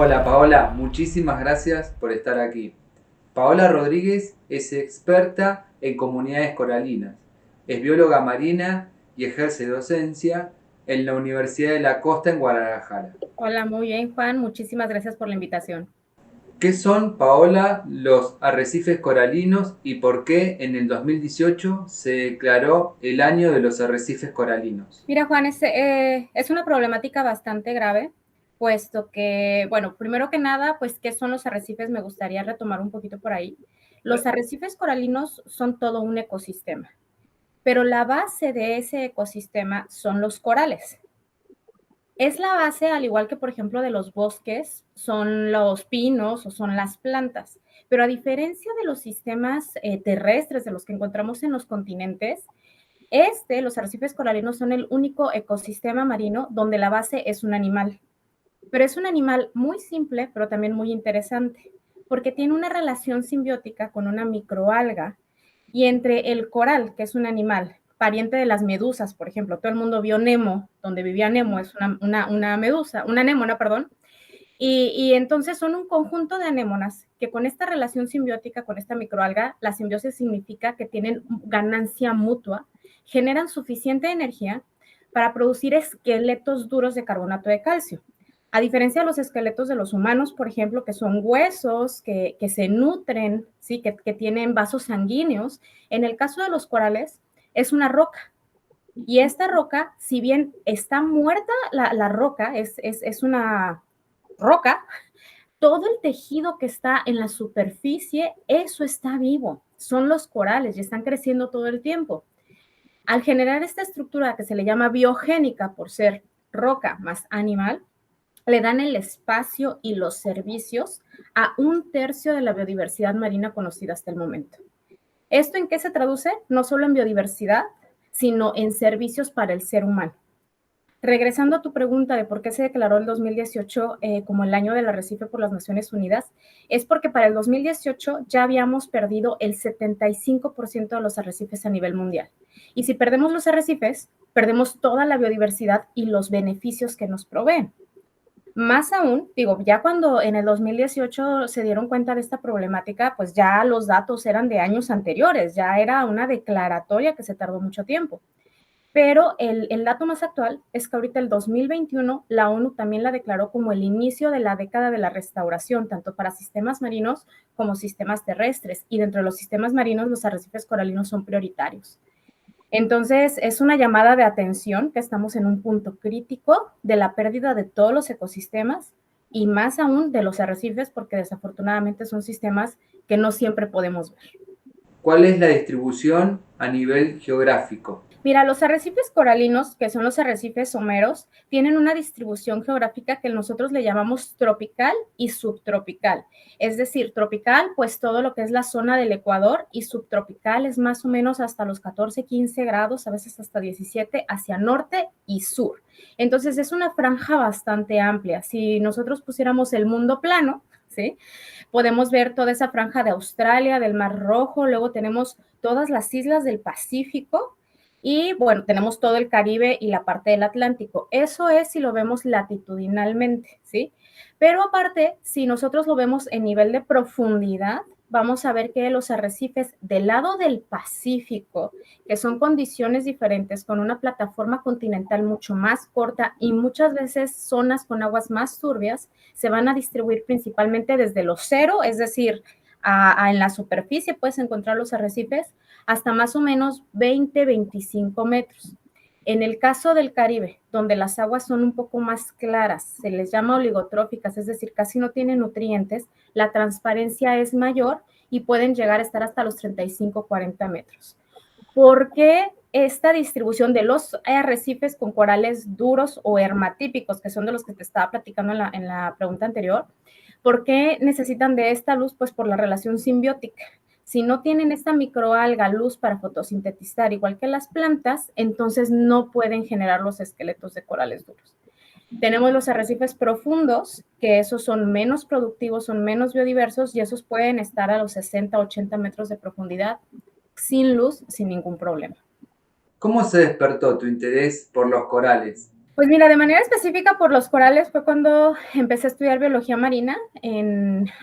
Hola Paola, muchísimas gracias por estar aquí. Paola Rodríguez es experta en comunidades coralinas, es bióloga marina y ejerce docencia en la Universidad de la Costa en Guadalajara. Hola, muy bien, Juan. Muchísimas gracias por la invitación. ¿Qué son, Paola, los arrecifes coralinos y por qué en el 2018 se declaró el año de los arrecifes coralinos? Mira, Juan, es una problemática bastante grave, puesto que, bueno, primero que nada, pues, ¿qué son los arrecifes? Me gustaría retomar un poquito por ahí. Los arrecifes coralinos son todo un ecosistema, pero la base de ese ecosistema son los corales. Es la base, al igual que, por ejemplo, de los bosques, son los pinos o son las plantas. Pero a diferencia de los sistemas terrestres de los que encontramos en los continentes, los arrecifes coralinos son el único ecosistema marino donde la base es un animal. Pero es un animal muy simple, pero también muy interesante, porque tiene una relación simbiótica con una microalga y entre el coral, que es un animal, pariente de las medusas, por ejemplo, todo el mundo vio Nemo, donde vivía Nemo, es una medusa, una anémona, perdón, y entonces son un conjunto de anémonas que con esta relación simbiótica, con esta microalga, la simbiosis significa que tienen ganancia mutua, generan suficiente energía para producir esqueletos duros de carbonato de calcio. A diferencia de los esqueletos de los humanos, por ejemplo, que son huesos que se nutren, ¿sí? que tienen vasos sanguíneos, en el caso de los corales es una roca. Y esta roca, si bien está muerta, la roca es una roca, todo el tejido que está en la superficie, eso está vivo. Son los corales y están creciendo todo el tiempo. Al generar esta estructura que se le llama biogénica por ser roca más animal, le dan el espacio y los servicios a un tercio de la biodiversidad marina conocida hasta el momento. ¿Esto en qué se traduce? No solo en biodiversidad, sino en servicios para el ser humano. Regresando a tu pregunta de por qué se declaró el 2018 como el año del arrecife por las Naciones Unidas, es porque para el 2018 ya habíamos perdido el 75% de los arrecifes a nivel mundial. Y si perdemos los arrecifes, perdemos toda la biodiversidad y los beneficios que nos proveen. Más aún, digo, ya cuando en el 2018 se dieron cuenta de esta problemática, pues ya los datos eran de años anteriores, ya era una declaratoria que se tardó mucho tiempo. Pero el dato más actual es que ahorita el 2021 la ONU también la declaró como el inicio de la década de la restauración, tanto para sistemas marinos como sistemas terrestres. Y dentro de los sistemas marinos los arrecifes coralinos son prioritarios. Entonces, es una llamada de atención que estamos en un punto crítico de la pérdida de todos los ecosistemas y más aún de los arrecifes, porque desafortunadamente son sistemas que no siempre podemos ver. ¿Cuál es la distribución a nivel geográfico? Mira, los arrecifes coralinos, que son los arrecifes someros, tienen una distribución geográfica que nosotros le llamamos tropical y subtropical. Es decir, tropical, pues todo lo que es la zona del Ecuador, y subtropical es más o menos hasta los 14, 15 grados, a veces hasta 17, hacia norte y sur. Entonces es una franja bastante amplia. Si nosotros pusiéramos el mundo plano, ¿sí? Podemos ver toda esa franja de Australia, del Mar Rojo, luego tenemos todas las islas del Pacífico, y bueno, tenemos todo el Caribe y la parte del Atlántico. Eso es si lo vemos latitudinalmente, ¿sí? Pero aparte, si nosotros lo vemos en nivel de profundidad, vamos a ver que los arrecifes del lado del Pacífico, que son condiciones diferentes, con una plataforma continental mucho más corta y muchas veces zonas con aguas más turbias, se van a distribuir principalmente desde los cero, es decir, en la superficie puedes encontrar los arrecifes, hasta más o menos 20, 25 metros. En el caso del Caribe, donde las aguas son un poco más claras, se les llama oligotróficas, es decir, casi no tienen nutrientes, la transparencia es mayor y pueden llegar a estar hasta los 35, 40 metros. ¿Por qué esta distribución de los arrecifes con corales duros o hermatípicos, que son de los que te estaba platicando en la pregunta anterior? ¿Por qué necesitan de esta luz? Pues por la relación simbiótica. Si no tienen esta microalga luz para fotosintetizar, igual que las plantas, entonces no pueden generar los esqueletos de corales duros. Tenemos los arrecifes profundos, que esos son menos productivos, son menos biodiversos y esos pueden estar a los 60, 80 metros de profundidad sin luz, sin ningún problema. ¿Cómo se despertó tu interés por los corales? Pues mira, de manera específica por los corales fue cuando empecé a estudiar biología marina.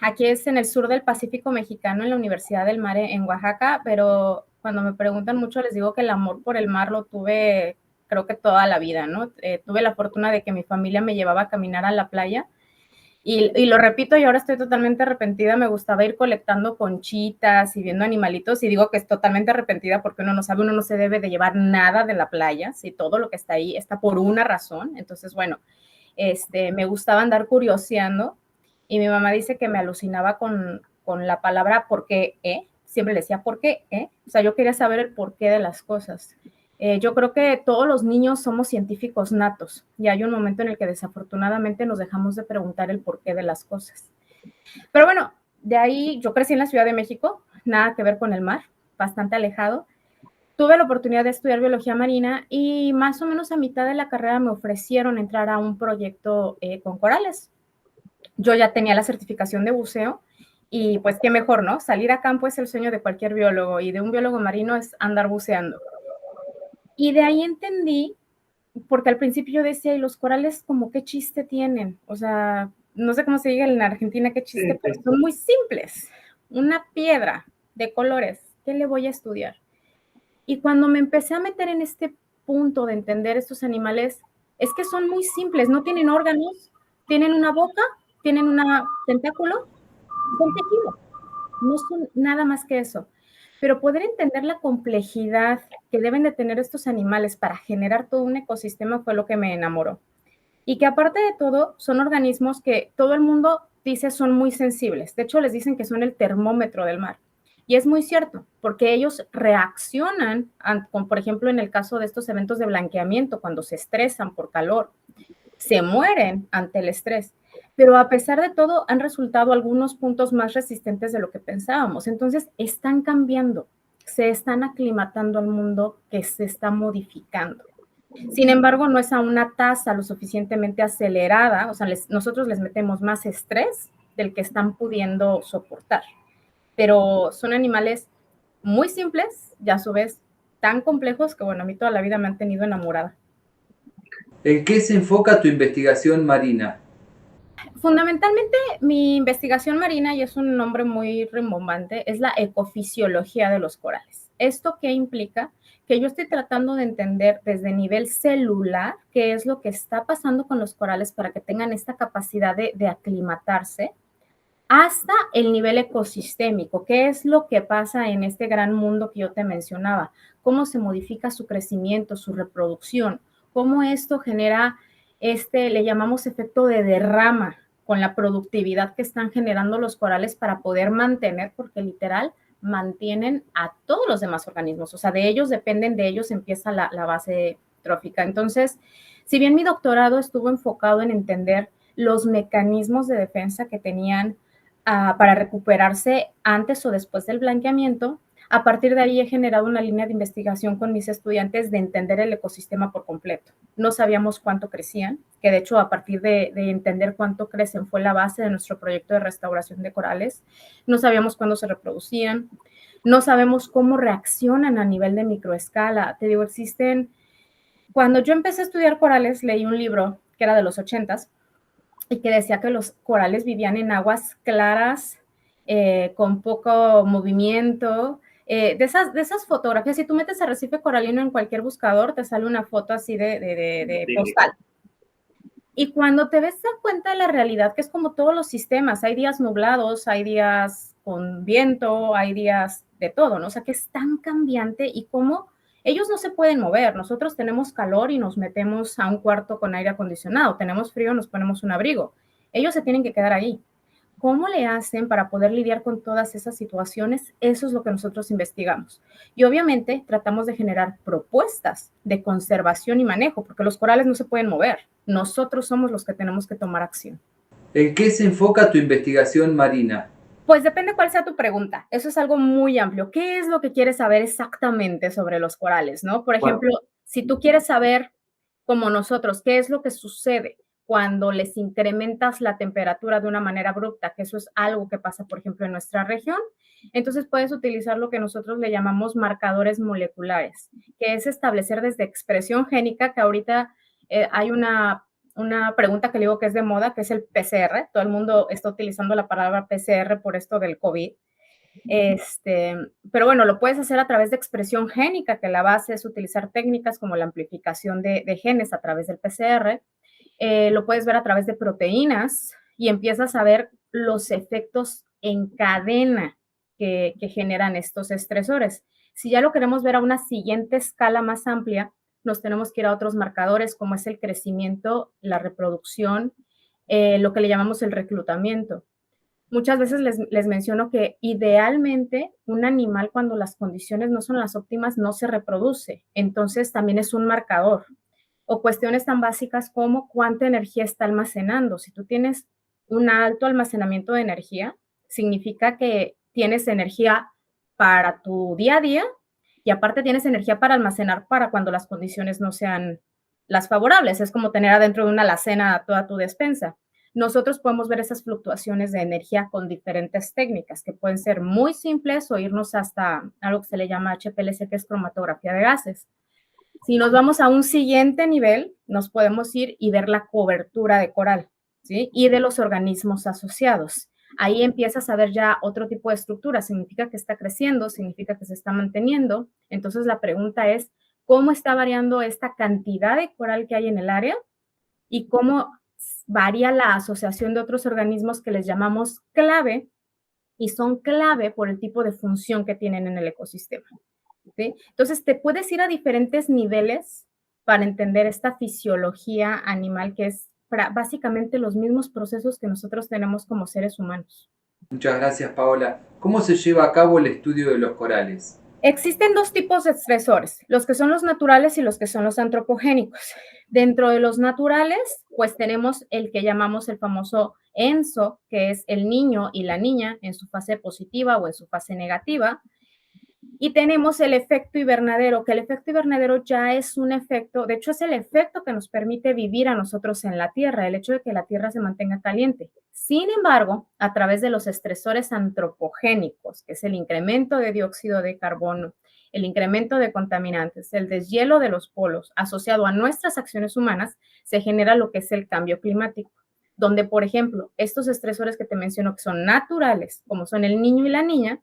Aquí es en el sur del Pacífico mexicano, en la Universidad del Mar en Oaxaca, pero cuando me preguntan mucho les digo que el amor por el mar lo tuve creo que toda la vida, ¿no? Tuve la fortuna de que mi familia me llevaba a caminar a la playa y lo repito, y ahora estoy totalmente arrepentida. Me gustaba ir colectando conchitas y viendo animalitos, y digo que es totalmente arrepentida porque uno no sabe, uno no se debe de llevar nada de la playa, si todo lo que está ahí está por una razón. Entonces, bueno, me gustaba andar curioseando, y mi mamá dice que me alucinaba con la palabra por qué, siempre le decía por qué, o sea, yo quería saber el porqué de las cosas. Yo creo que todos los niños somos científicos natos, y hay un momento en el que desafortunadamente nos dejamos de preguntar el porqué de las cosas. Pero bueno, de ahí yo crecí en la Ciudad de México, nada que ver con el mar, bastante alejado. Tuve la oportunidad de estudiar biología marina y más o menos a mitad de la carrera me ofrecieron entrar a un proyecto con corales. Yo ya tenía la certificación de buceo y pues qué mejor, ¿no? Salir a campo es el sueño de cualquier biólogo, y de un biólogo marino es andar buceando. Y de ahí entendí, porque al principio yo decía, ¿y los corales como qué chiste tienen? O sea, no sé cómo se diga en Argentina qué chiste, sí, pero son muy simples. Una piedra de colores, ¿qué le voy a estudiar? Y cuando me empecé a meter en este punto de entender estos animales, es que son muy simples, no tienen órganos, tienen una boca, tienen un tentáculo, son tejido, no son nada más que eso. Pero poder entender la complejidad que deben de tener estos animales para generar todo un ecosistema fue lo que me enamoró. Y que aparte de todo, son organismos que todo el mundo dice son muy sensibles. De hecho, les dicen que son el termómetro del mar. Y es muy cierto, porque ellos reaccionan, por ejemplo, en el caso de estos eventos de blanqueamiento, cuando se estresan por calor, se mueren ante el estrés. Pero a pesar de todo, han resultado algunos puntos más resistentes de lo que pensábamos. Entonces, están cambiando, se están aclimatando al mundo que se está modificando. Sin embargo, no es a una tasa lo suficientemente acelerada, o sea, nosotros les metemos más estrés del que están pudiendo soportar. Pero son animales muy simples y a su vez tan complejos que, bueno, a mí toda la vida me han tenido enamorada. ¿En qué se enfoca tu investigación marina? Fundamentalmente, mi investigación marina, y es un nombre muy rimbombante, es la ecofisiología de los corales. ¿Esto qué implica? Que yo estoy tratando de entender desde nivel celular qué es lo que está pasando con los corales para que tengan esta capacidad de aclimatarse, hasta el nivel ecosistémico, qué es lo que pasa en este gran mundo que yo te mencionaba, cómo se modifica su crecimiento, su reproducción, cómo esto genera le llamamos efecto de derrama con la productividad que están generando los corales para poder mantener, porque literal mantienen a todos los demás organismos, o sea, de ellos dependen, de ellos empieza la base trófica. Entonces, si bien mi doctorado estuvo enfocado en entender los mecanismos de defensa que tenían para recuperarse antes o después del blanqueamiento, a partir de ahí he generado una línea de investigación con mis estudiantes de entender el ecosistema por completo. No sabíamos cuánto crecían, que de hecho a partir de entender cuánto crecen fue la base de nuestro proyecto de restauración de corales. No sabíamos cuándo se reproducían, no sabemos cómo reaccionan a nivel de microescala. Te digo, cuando yo empecé a estudiar corales, leí un libro que era de los 80s y que decía que los corales vivían en aguas claras, con poco movimiento. De esas fotografías, si tú metes arrecife coralino en cualquier buscador, te sale una foto así de postal. Y cuando te ves cuenta de la realidad, que es como todos los sistemas, hay días nublados, hay días con viento, hay días de todo, ¿no? O sea, que es tan cambiante y cómo ellos no se pueden mover. Nosotros tenemos calor y nos metemos a un cuarto con aire acondicionado, tenemos frío, nos ponemos un abrigo. Ellos se tienen que quedar ahí. ¿Cómo le hacen para poder lidiar con todas esas situaciones? Eso es lo que nosotros investigamos. Y obviamente tratamos de generar propuestas de conservación y manejo, porque los corales no se pueden mover. Nosotros somos los que tenemos que tomar acción. ¿En qué se enfoca tu investigación marina? Pues depende cuál sea tu pregunta. Eso es algo muy amplio. ¿Qué es lo que quieres saber exactamente sobre los corales, no? Por ejemplo, si tú quieres saber, como nosotros, qué es lo que sucede cuando les incrementas la temperatura de una manera abrupta, que eso es algo que pasa, por ejemplo, en nuestra región, entonces puedes utilizar lo que nosotros le llamamos marcadores moleculares, que es establecer desde expresión génica, que ahorita hay una pregunta que le digo que es de moda, que es el PCR. Todo el mundo está utilizando la palabra PCR por esto del COVID. Pero bueno, lo puedes hacer a través de expresión génica, que la base es utilizar técnicas como la amplificación de genes a través del PCR. Lo puedes ver a través de proteínas y empiezas a ver los efectos en cadena que generan estos estresores. Si ya lo queremos ver a una siguiente escala más amplia, nos tenemos que ir a otros marcadores como es el crecimiento, la reproducción, lo que le llamamos el reclutamiento. Muchas veces les menciono que idealmente un animal cuando las condiciones no son las óptimas no se reproduce, entonces también es un marcador. O cuestiones tan básicas como cuánta energía está almacenando. Si tú tienes un alto almacenamiento de energía, significa que tienes energía para tu día a día y aparte tienes energía para almacenar para cuando las condiciones no sean las favorables. Es como tener adentro de una alacena toda tu despensa. Nosotros podemos ver esas fluctuaciones de energía con diferentes técnicas que pueden ser muy simples o irnos hasta algo que se le llama HPLC, que es cromatografía de gases. Si nos vamos a un siguiente nivel, nos podemos ir y ver la cobertura de coral, ¿sí? Y de los organismos asociados. Ahí empiezas a ver ya otro tipo de estructura, significa que está creciendo, significa que se está manteniendo. Entonces la pregunta es, ¿cómo está variando esta cantidad de coral que hay en el área? Y cómo varía la asociación de otros organismos que les llamamos clave, y son clave por el tipo de función que tienen en el ecosistema. ¿Sí? Entonces, te puedes ir a diferentes niveles para entender esta fisiología animal que es básicamente los mismos procesos que nosotros tenemos como seres humanos. Muchas gracias, Paola. ¿Cómo se lleva a cabo el estudio de los corales? Existen dos tipos de estresores, los que son los naturales y los que son los antropogénicos. Dentro de los naturales, pues tenemos el que llamamos el famoso ENSO, que es el niño y la niña en su fase positiva o en su fase negativa. Y tenemos el efecto invernadero, que el efecto invernadero ya es un efecto, de hecho es el efecto que nos permite vivir a nosotros en la Tierra, el hecho de que la Tierra se mantenga caliente. Sin embargo, a través de los estresores antropogénicos, que es el incremento de dióxido de carbono, el incremento de contaminantes, el deshielo de los polos, asociado a nuestras acciones humanas, se genera lo que es el cambio climático, donde, por ejemplo, estos estresores que te menciono, que son naturales, como son el niño y la niña,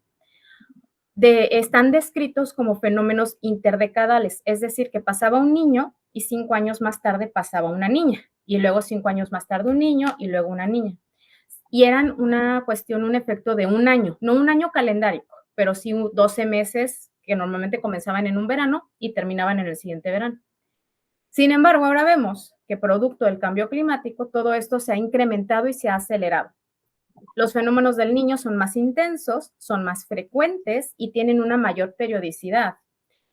están descritos como fenómenos interdecadales, es decir, que pasaba un niño y 5 años más tarde pasaba una niña, y luego 5 años más tarde un niño y luego una niña. Y eran una cuestión, un efecto de un año, no un año calendárico, pero sí 12 meses que normalmente comenzaban en un verano y terminaban en el siguiente verano. Sin embargo, ahora vemos que producto del cambio climático, todo esto se ha incrementado y se ha acelerado. Los fenómenos del niño son más intensos, son más frecuentes y tienen una mayor periodicidad.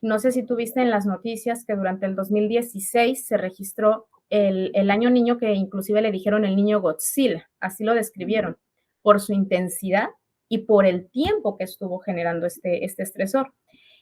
No sé si tuviste en las noticias que durante el 2016 se registró el año niño, que inclusive le dijeron el niño Godzilla, así lo describieron, por su intensidad y por el tiempo que estuvo generando este estresor.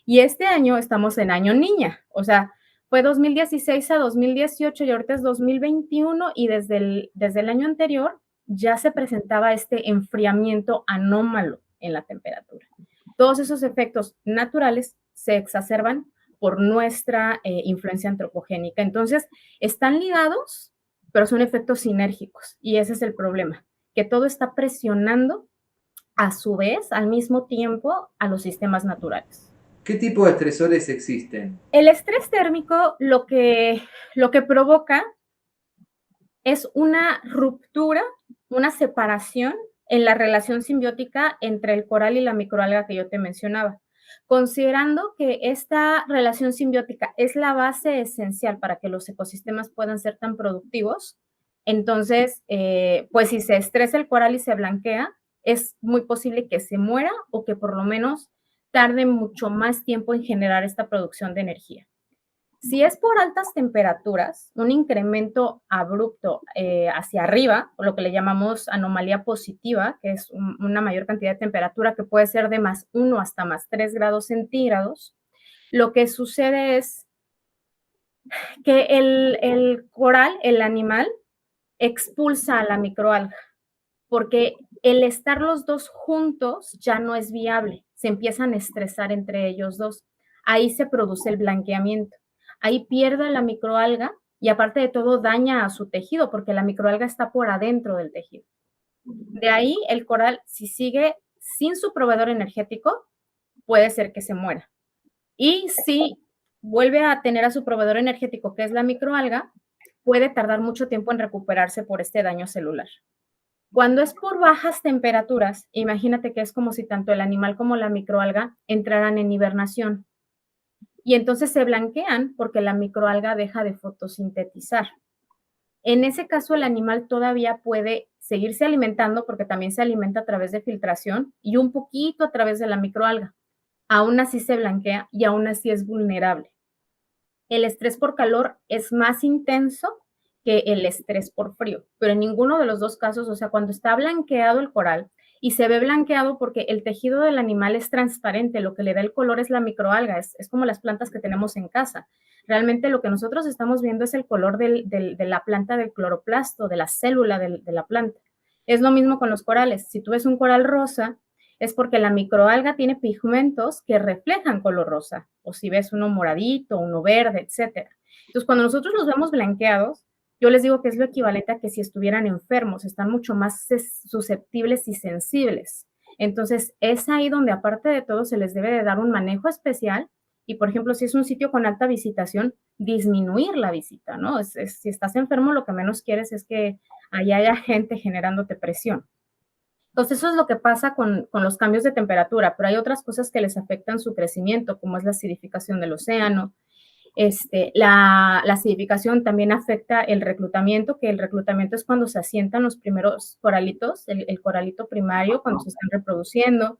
Y este año estamos en año niña, o sea, fue 2016 a 2018 y ahorita es 2021 y desde el año anterior ya se presentaba este enfriamiento anómalo en la temperatura. Todos esos efectos naturales se exacerban por nuestra influencia antropogénica. Entonces, están ligados, pero son efectos sinérgicos y ese es el problema, que todo está presionando a su vez, al mismo tiempo, a los sistemas naturales. ¿Qué tipo de estresores existen? El estrés térmico lo que provoca es una ruptura, una separación en la relación simbiótica entre el coral y la microalga que yo te mencionaba. Considerando que esta relación simbiótica es la base esencial para que los ecosistemas puedan ser tan productivos, entonces, pues si se estresa el coral y se blanquea, es muy posible que se muera o que por lo menos tarde mucho más tiempo en generar esta producción de energía. Si es por altas temperaturas, un incremento abrupto hacia arriba, o lo que le llamamos anomalía positiva, que es una mayor cantidad de temperatura que puede ser de +1 hasta +3 grados centígrados, lo que sucede es que el coral, el animal, expulsa a la microalga, porque el estar los dos juntos ya no es viable, se empiezan a estresar entre ellos dos. Ahí se produce el blanqueamiento. Ahí pierde la microalga y aparte de todo daña a su tejido porque la microalga está por adentro del tejido. De ahí el coral, si sigue sin su proveedor energético, puede ser que se muera. Y si vuelve a tener a su proveedor energético, que es la microalga, puede tardar mucho tiempo en recuperarse por este daño celular. Cuando es por bajas temperaturas, imagínate que es como si tanto el animal como la microalga entraran en hibernación. Y entonces se blanquean porque la microalga deja de fotosintetizar. En ese caso, el animal todavía puede seguirse alimentando porque también se alimenta a través de filtración y un poquito a través de la microalga. Aún así se blanquea y aún así es vulnerable. El estrés por calor es más intenso que el estrés por frío, pero en ninguno de los dos casos, o sea, cuando está blanqueado el coral y se ve blanqueado porque el tejido del animal es transparente, lo que le da el color es la microalga, es como las plantas que tenemos en casa. Realmente lo que nosotros estamos viendo es el color de la planta, del cloroplasto, de la célula de la planta. Es lo mismo con los corales. Si tú ves un coral rosa, es porque la microalga tiene pigmentos que reflejan color rosa, o si ves uno moradito, uno verde, etcétera. Entonces, cuando nosotros los vemos blanqueados, yo les digo que es lo equivalente a que si estuvieran enfermos, están mucho más susceptibles y sensibles. Entonces, es ahí donde aparte de todo se les debe de dar un manejo especial y, por ejemplo, si es un sitio con alta visitación, disminuir la visita, ¿no? Si estás enfermo, lo que menos quieres es que allá haya gente generándote presión. Entonces, eso es lo que pasa con los cambios de temperatura, pero hay otras cosas que les afectan su crecimiento, como es la acidificación del océano. La acidificación también afecta el reclutamiento, que el reclutamiento es cuando se asientan los primeros coralitos, el coralito primario, cuando se están reproduciendo.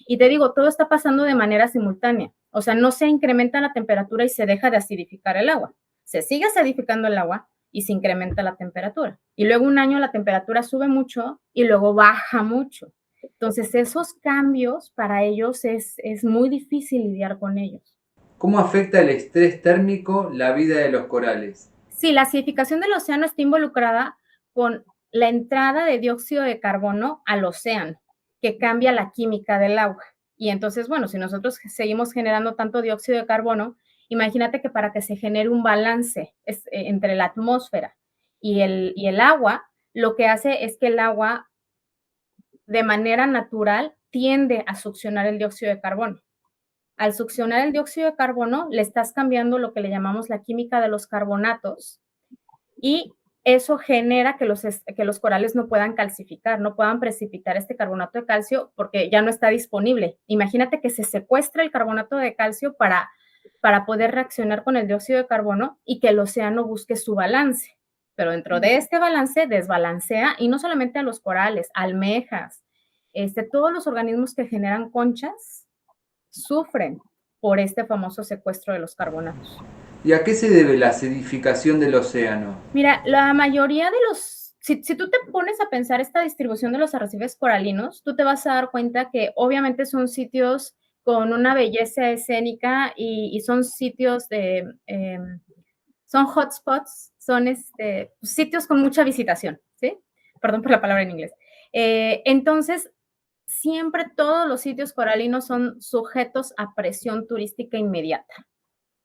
Y te digo, todo está pasando de manera simultánea. O sea, no se incrementa la temperatura y se deja de acidificar el agua. Se sigue acidificando el agua, y se incrementa la temperatura. Y luego un año la temperatura sube mucho y luego baja mucho. Entonces, esos cambios para ellos es muy difícil lidiar con ellos. ¿Cómo afecta el estrés térmico la vida de los corales? Sí, la acidificación del océano está involucrada con la entrada de dióxido de carbono al océano, que cambia la química del agua. Y entonces, bueno, si nosotros seguimos generando tanto dióxido de carbono, imagínate que para que se genere un balance entre la atmósfera y el agua, lo que hace es que el agua de manera natural tiende a succionar el dióxido de carbono. Al succionar el dióxido de carbono, le estás cambiando lo que le llamamos la química de los carbonatos y eso genera que los corales no puedan calcificar, no puedan precipitar este carbonato de calcio porque ya no está disponible. Imagínate que se secuestra el carbonato de calcio para poder reaccionar con el dióxido de carbono y que el océano busque su balance. Pero dentro de este balance desbalancea y no solamente a los corales, almejas, todos los organismos que generan conchas sufren por este famoso secuestro de los carbonatos. ¿Y a qué se debe la acidificación del océano? Mira, la mayoría de si tú te pones a pensar esta distribución de los arrecifes coralinos, tú te vas a dar cuenta que obviamente son sitios con una belleza escénica y son sitios son hotspots, son sitios con mucha visitación, ¿sí? Perdón por la palabra en inglés. Entonces, siempre todos los sitios coralinos son sujetos a presión turística inmediata.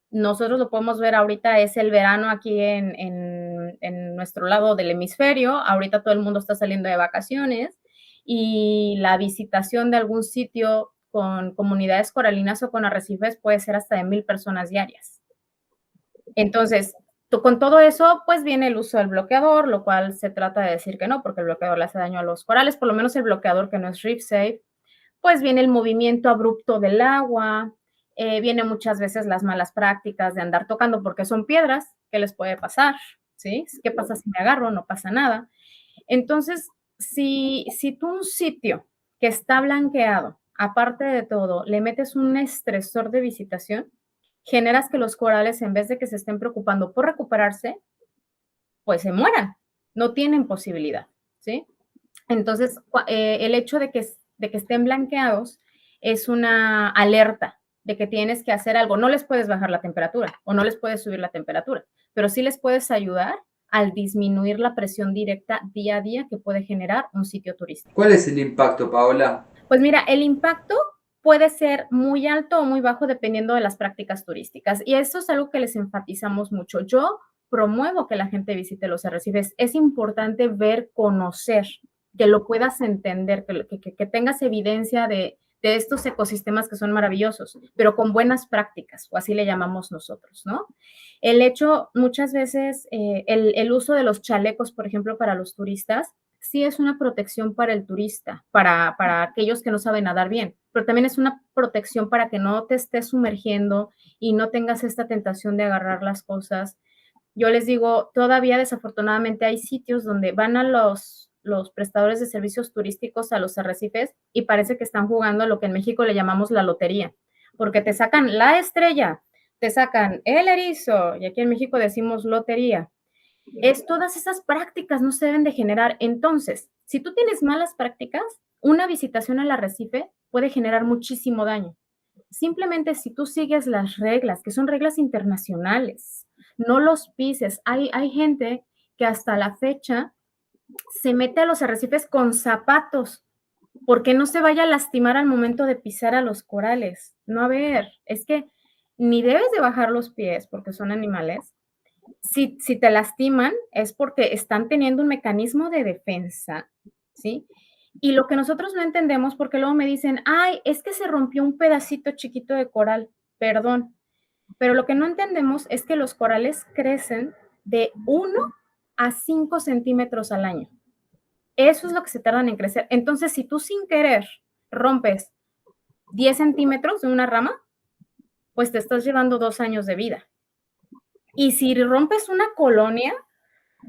Nosotros lo podemos ver ahorita, es el verano aquí en nuestro lado del hemisferio, ahorita todo el mundo está saliendo de vacaciones y la visitación de algún sitio con comunidades coralinas o con arrecifes puede ser hasta de 1,000 personas diarias. Entonces, con todo eso, pues viene el uso del bloqueador, lo cual se trata de decir que no, porque el bloqueador le hace daño a los corales, por lo menos el bloqueador que no es reef safe. Pues viene el movimiento abrupto del agua, viene muchas veces las malas prácticas de andar tocando porque son piedras, ¿qué les puede pasar? ¿Sí? ¿Qué pasa si me agarro? No pasa nada. Entonces, si tú un sitio que está blanqueado, aparte de todo, le metes un estresor de visitación, generas que los corales, en vez de que se estén preocupando por recuperarse, pues se mueran, no tienen posibilidad, ¿sí? Entonces, el hecho de que estén blanqueados es una alerta de que tienes que hacer algo. No les puedes bajar la temperatura o no les puedes subir la temperatura, pero sí les puedes ayudar al disminuir la presión directa día a día que puede generar un sitio turístico. ¿Cuál es el impacto, Paola? Pues mira, el impacto puede ser muy alto o muy bajo dependiendo de las prácticas turísticas. Y eso es algo que les enfatizamos mucho. Yo promuevo que la gente visite los arrecifes. Es importante ver, conocer, que lo puedas entender, que tengas evidencia de estos ecosistemas que son maravillosos, pero con buenas prácticas, o así le llamamos nosotros, ¿no? El hecho, muchas veces, el uso de los chalecos, por ejemplo, para los turistas, sí es una protección para el turista, para aquellos que no saben nadar bien, pero también es una protección para que no te estés sumergiendo y no tengas esta tentación de agarrar las cosas. Yo les digo, todavía desafortunadamente hay sitios donde van a los prestadores de servicios turísticos a los arrecifes y parece que están jugando a lo que en México le llamamos la lotería, porque te sacan la estrella, te sacan el erizo, y aquí en México decimos lotería. Es todas esas prácticas no se deben de generar. Entonces, si tú tienes malas prácticas, una visitación al arrecife puede generar muchísimo daño. Simplemente si tú sigues las reglas, que son reglas internacionales, no los pises. Hay gente que hasta la fecha se mete a los arrecifes con zapatos porque no se vaya a lastimar al momento de pisar a los corales. No, a ver, es que ni debes de bajar los pies porque son animales. Si te lastiman es porque están teniendo un mecanismo de defensa, ¿sí? Y lo que nosotros no entendemos, porque luego me dicen, ay, es que se rompió un pedacito chiquito de coral, perdón, pero lo que no entendemos es que los corales crecen de 1 a 5 centímetros al año. Eso es lo que se tardan en crecer. Entonces, si tú sin querer rompes 10 centímetros de una rama, pues te estás llevando 2 años de vida. Y si rompes una colonia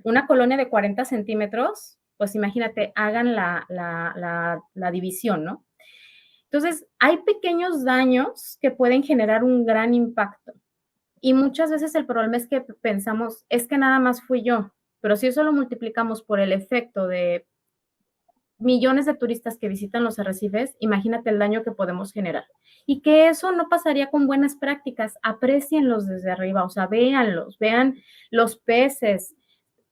de 40 centímetros, pues imagínate, hagan la división, ¿no? Entonces, hay pequeños daños que pueden generar un gran impacto. Y muchas veces el problema es que pensamos, es que nada más fui yo, pero si eso lo multiplicamos por el efecto de millones de turistas que visitan los arrecifes, imagínate el daño que podemos generar. Y que eso no pasaría con buenas prácticas, aprécienlos desde arriba, o sea, véanlos, vean los peces,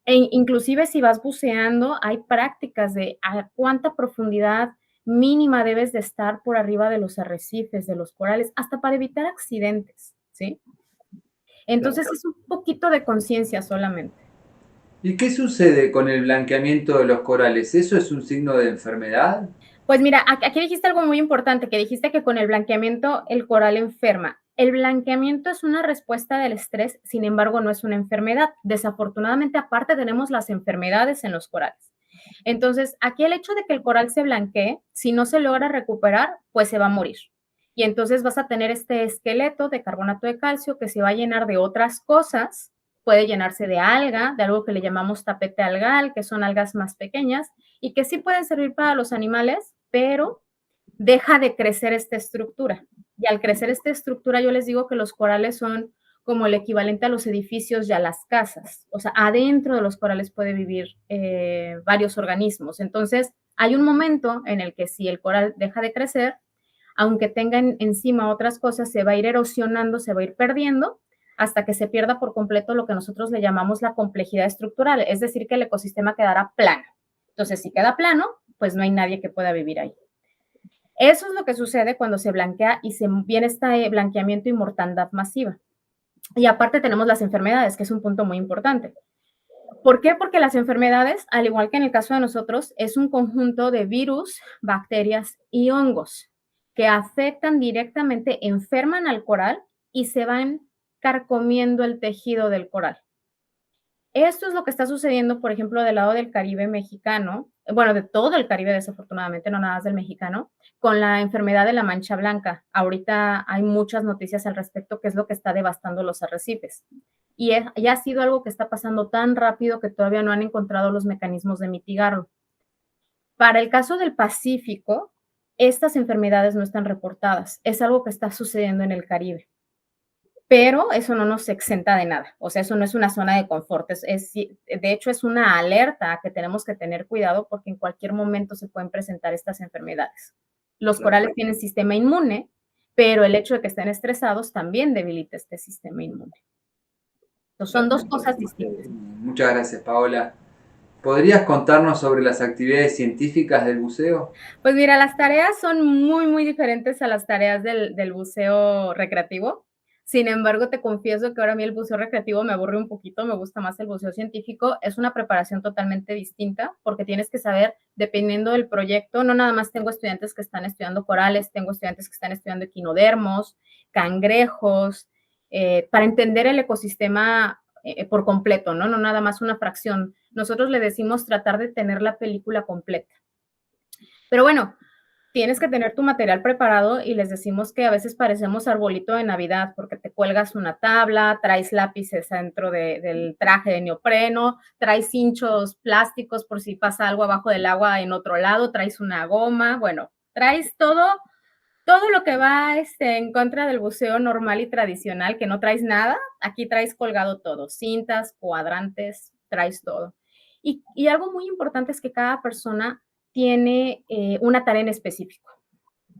e inclusive si vas buceando, hay prácticas de a cuánta profundidad mínima debes de estar por arriba de los arrecifes, de los corales, hasta para evitar accidentes, ¿sí? Entonces es un poquito de conciencia solamente. ¿Y qué sucede con el blanqueamiento de los corales? ¿Eso es un signo de enfermedad? Pues mira, aquí dijiste algo muy importante, que dijiste que con el blanqueamiento el coral enferma. El blanqueamiento es una respuesta del estrés, sin embargo, no es una enfermedad. Desafortunadamente, aparte tenemos las enfermedades en los corales. Entonces, aquí el hecho de que el coral se blanquee, si no se logra recuperar, pues se va a morir. Y entonces vas a tener este esqueleto de carbonato de calcio que se va a llenar de otras cosas, puede llenarse de alga, de algo que le llamamos tapete algal, que son algas más pequeñas y que sí pueden servir para los animales, pero deja de crecer esta estructura. Y al crecer esta estructura, yo les digo que los corales son como el equivalente a los edificios y a las casas. O sea, adentro de los corales puede vivir varios organismos. Entonces, hay un momento en el que si el coral deja de crecer, aunque tenga encima otras cosas, se va a ir erosionando, se va a ir perdiendo hasta que se pierda por completo lo que nosotros le llamamos la complejidad estructural, es decir, que el ecosistema quedará plano. Entonces, si queda plano, pues no hay nadie que pueda vivir ahí. Eso es lo que sucede cuando se blanquea y se viene este blanqueamiento y mortandad masiva. Y aparte tenemos las enfermedades, que es un punto muy importante. ¿Por qué? Porque las enfermedades, al igual que en el caso de nosotros, es un conjunto de virus, bacterias y hongos que afectan directamente, enferman al coral y se van carcomiendo el tejido del coral. Esto es lo que está sucediendo, por ejemplo, del lado del Caribe mexicano, bueno, de todo el Caribe desafortunadamente, no nada más del mexicano, con la enfermedad de la mancha blanca. Ahorita hay muchas noticias al respecto, que es lo que está devastando los arrecifes. Y ha sido algo que está pasando tan rápido que todavía no han encontrado los mecanismos de mitigarlo. Para el caso del Pacífico, estas enfermedades no están reportadas. Es algo que está sucediendo en el Caribe. Pero eso no nos exenta de nada. O sea, eso no es una zona de confort. De hecho, es una alerta que tenemos que tener cuidado porque en cualquier momento se pueden presentar estas enfermedades. Los corales tienen sistema inmune, pero el hecho de que estén estresados también debilita este sistema inmune. Entonces, son dos cosas distintas. Muchas gracias, Paola. ¿Podrías contarnos sobre las actividades científicas del buceo? Pues mira, las tareas son muy, muy diferentes a las tareas del buceo recreativo. Sin embargo, te confieso que ahora a mí el buceo recreativo me aburre un poquito, me gusta más el buceo científico. Es una preparación totalmente distinta porque tienes que saber, dependiendo del proyecto, no nada más tengo estudiantes que están estudiando corales, tengo estudiantes que están estudiando equinodermos, cangrejos, para entender el ecosistema por completo, ¿no? No nada más una fracción. Nosotros le decimos tratar de tener la película completa. Pero bueno, tienes que tener tu material preparado y les decimos que a veces parecemos arbolito de Navidad porque te cuelgas una tabla, traes lápices dentro del traje de neopreno, traes hinchos plásticos por si pasa algo abajo del agua en otro lado, traes una goma, bueno, traes todo lo que va en contra del buceo normal y tradicional, que no traes nada, aquí traes colgado todo, cintas, cuadrantes, traes todo. Y algo muy importante es que cada persona tiene una tarea en específico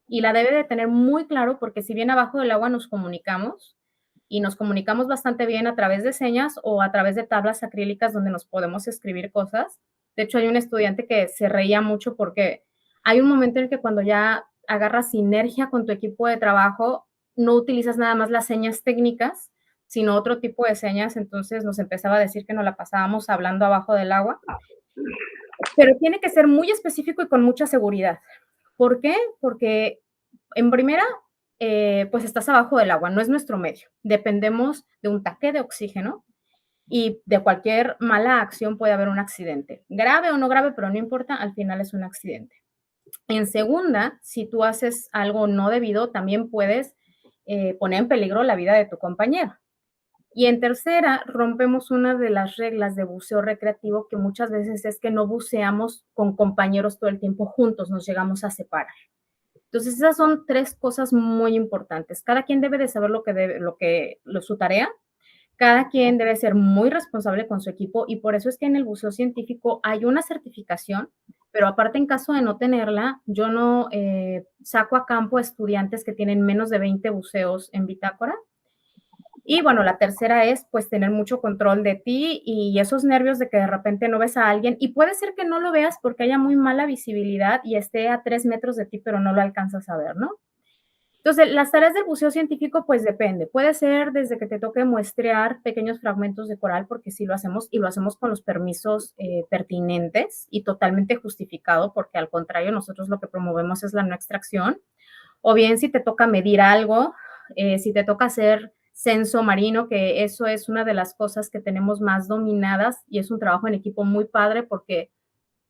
y la debe de tener muy claro porque si bien abajo del agua nos comunicamos y nos comunicamos bastante bien a través de señas o a través de tablas acrílicas donde nos podemos escribir cosas. De hecho, hay un estudiante que se reía mucho porque hay un momento en el que cuando ya agarras sinergia con tu equipo de trabajo, no utilizas nada más las señas técnicas, sino otro tipo de señas. Entonces nos empezaba a decir que nos la pasábamos hablando abajo del agua. Pero tiene que ser muy específico y con mucha seguridad. ¿Por qué? Porque en primera, pues estás abajo del agua, no es nuestro medio. Dependemos de un taque de oxígeno y de cualquier mala acción puede haber un accidente. Grave o no grave, pero no importa, al final es un accidente. En segunda, si tú haces algo no debido, también puedes poner en peligro la vida de tu compañero. Y en tercera, rompemos una de las reglas de buceo recreativo que muchas veces es que no buceamos con compañeros todo el tiempo juntos, nos llegamos a separar. Entonces, esas son tres cosas muy importantes. Cada quien debe de saber su tarea, cada quien debe ser muy responsable con su equipo y por eso es que en el buceo científico hay una certificación, pero aparte en caso de no tenerla, yo no saco a campo a estudiantes que tienen menos de 20 buceos en bitácora. Y bueno, la tercera es pues tener mucho control de ti y esos nervios de que de repente no ves a alguien y puede ser que no lo veas porque haya muy mala visibilidad y esté a 3 metros de ti, pero no lo alcanzas a ver, ¿no? Entonces, las tareas del buceo científico, pues depende. Puede ser desde que te toque muestrear pequeños fragmentos de coral, porque sí lo hacemos y lo hacemos con los permisos pertinentes y totalmente justificado, porque al contrario, nosotros lo que promovemos es la no extracción. O bien si te toca medir algo, si te toca hacer censo marino, que eso es una de las cosas que tenemos más dominadas y es un trabajo en equipo muy padre porque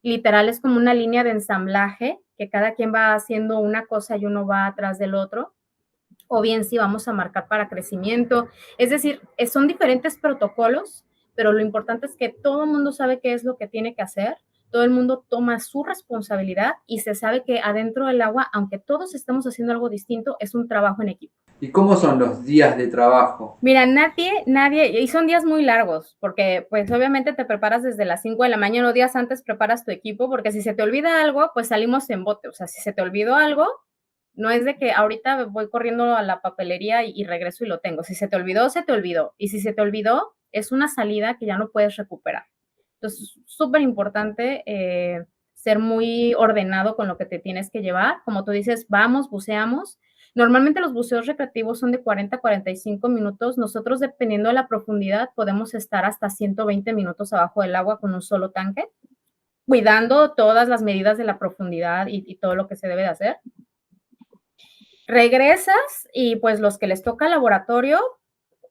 literal es como una línea de ensamblaje que cada quien va haciendo una cosa y uno va atrás del otro, o bien si vamos a marcar para crecimiento. Es decir, son diferentes protocolos, pero lo importante es que todo el mundo sabe qué es lo que tiene que hacer, todo el mundo toma su responsabilidad y se sabe que adentro del agua, aunque todos estemos haciendo algo distinto, es un trabajo en equipo. ¿Y cómo son los días de trabajo? Mira, nadie, y son días muy largos, porque pues obviamente te preparas desde las 5 de la mañana o días antes preparas tu equipo, porque si se te olvida algo, pues salimos en bote, o sea, si se te olvidó algo, no es de que ahorita voy corriendo a la papelería y regreso y lo tengo. Si se te olvidó, se te olvidó. Y si se te olvidó, es una salida que ya no puedes recuperar. Entonces, súper importante ser muy ordenado con lo que te tienes que llevar. Como tú dices, vamos, buceamos. Normalmente los buceos recreativos son de 40 a 45 minutos. Nosotros, dependiendo de la profundidad, podemos estar hasta 120 minutos abajo del agua con un solo tanque, cuidando todas las medidas de la profundidad y todo lo que se debe de hacer. Regresas y pues los que les toca laboratorio,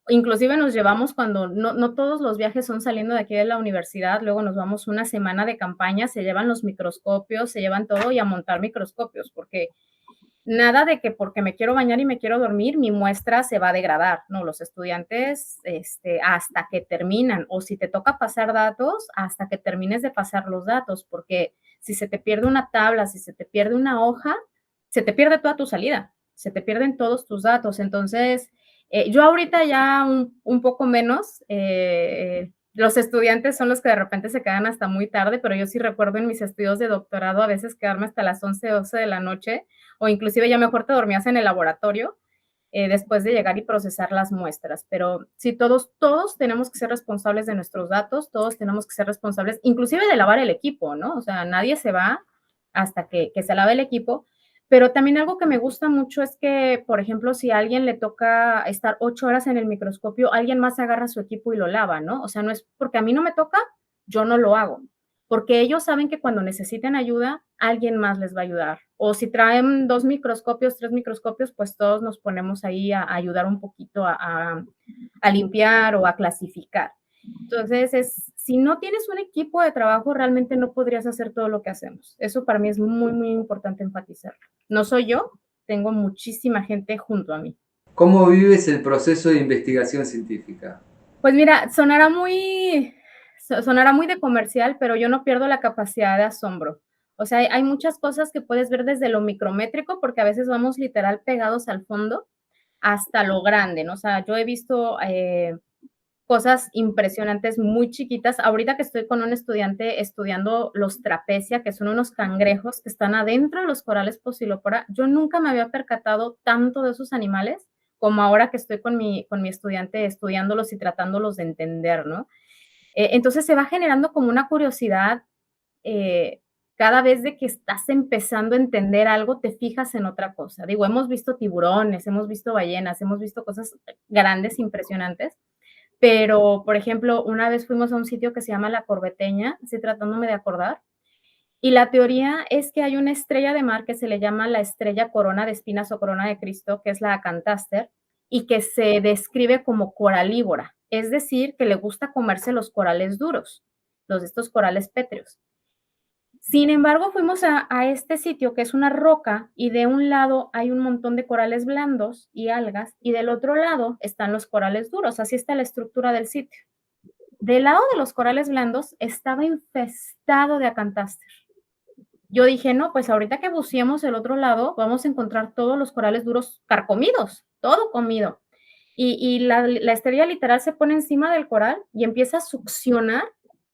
inclusive nos llevamos cuando no todos los viajes son saliendo de aquí de la universidad, luego nos vamos una semana de campaña, se llevan los microscopios, se llevan todo y a montar microscopios, porque nada de que porque me quiero bañar y me quiero dormir, mi muestra se va a degradar, no, los estudiantes hasta que terminan, o si te toca pasar datos, hasta que termines de pasar los datos, porque si se te pierde una tabla, si se te pierde una hoja, se te pierde toda tu salida, se te pierden todos tus datos, entonces yo ahorita ya un poco menos, los estudiantes son los que de repente se quedan hasta muy tarde, pero yo sí recuerdo en mis estudios de doctorado a veces quedarme hasta las 11, 12 de la noche, o inclusive ya mejor te dormías en el laboratorio después de llegar y procesar las muestras. Pero sí, todos tenemos que ser responsables de nuestros datos, todos tenemos que ser responsables, inclusive de lavar el equipo, ¿no? O sea, nadie se va hasta que se lave el equipo, Pero también algo que me gusta mucho es que, por ejemplo, si a alguien le toca estar 8 horas en el microscopio, alguien más agarra su equipo y lo lava, ¿no? O sea, no es porque a mí no me toca, yo no lo hago, porque ellos saben que cuando necesiten ayuda, alguien más les va a ayudar. O si traen 2 microscopios, 3 microscopios, pues todos nos ponemos ahí a ayudar un poquito a limpiar o a clasificar. Entonces, si no tienes un equipo de trabajo, realmente no podrías hacer todo lo que hacemos. Eso para mí es muy, muy importante enfatizarlo. No soy yo, tengo muchísima gente junto a mí. ¿Cómo vives el proceso de investigación científica? Pues mira, sonará muy de comercial, pero yo no pierdo la capacidad de asombro. O sea, hay muchas cosas que puedes ver desde lo micrométrico, porque a veces vamos literal pegados al fondo, hasta lo grande, ¿no? O sea, yo he visto cosas impresionantes, muy chiquitas. Ahorita que estoy con un estudiante estudiando los trapecia, que son unos cangrejos que están adentro de los corales Posilopora, yo nunca me había percatado tanto de esos animales como ahora que estoy con mi estudiante estudiándolos y tratándolos de entender, ¿no? Entonces se va generando como una curiosidad. Cada vez de que estás empezando a entender algo, te fijas en otra cosa. Digo, hemos visto tiburones, hemos visto ballenas, hemos visto cosas grandes, impresionantes, pero, por ejemplo, una vez fuimos a un sitio que se llama La Corbeteña, estoy tratándome de acordar, y la teoría es que hay una estrella de mar que se le llama la estrella corona de espinas o corona de Cristo, que es la Acantaster, y que se describe como coralívora, es decir, que le gusta comerse los corales duros, estos corales pétreos. Sin embargo, fuimos a este sitio que es una roca y de un lado hay un montón de corales blandos y algas y del otro lado están los corales duros. Así está la estructura del sitio. Del lado de los corales blandos estaba infestado de acantáster. Yo dije, no, pues ahorita que buceemos el otro lado vamos a encontrar todos los corales duros carcomidos, todo comido. Y la estrella literal se pone encima del coral y empieza a succionar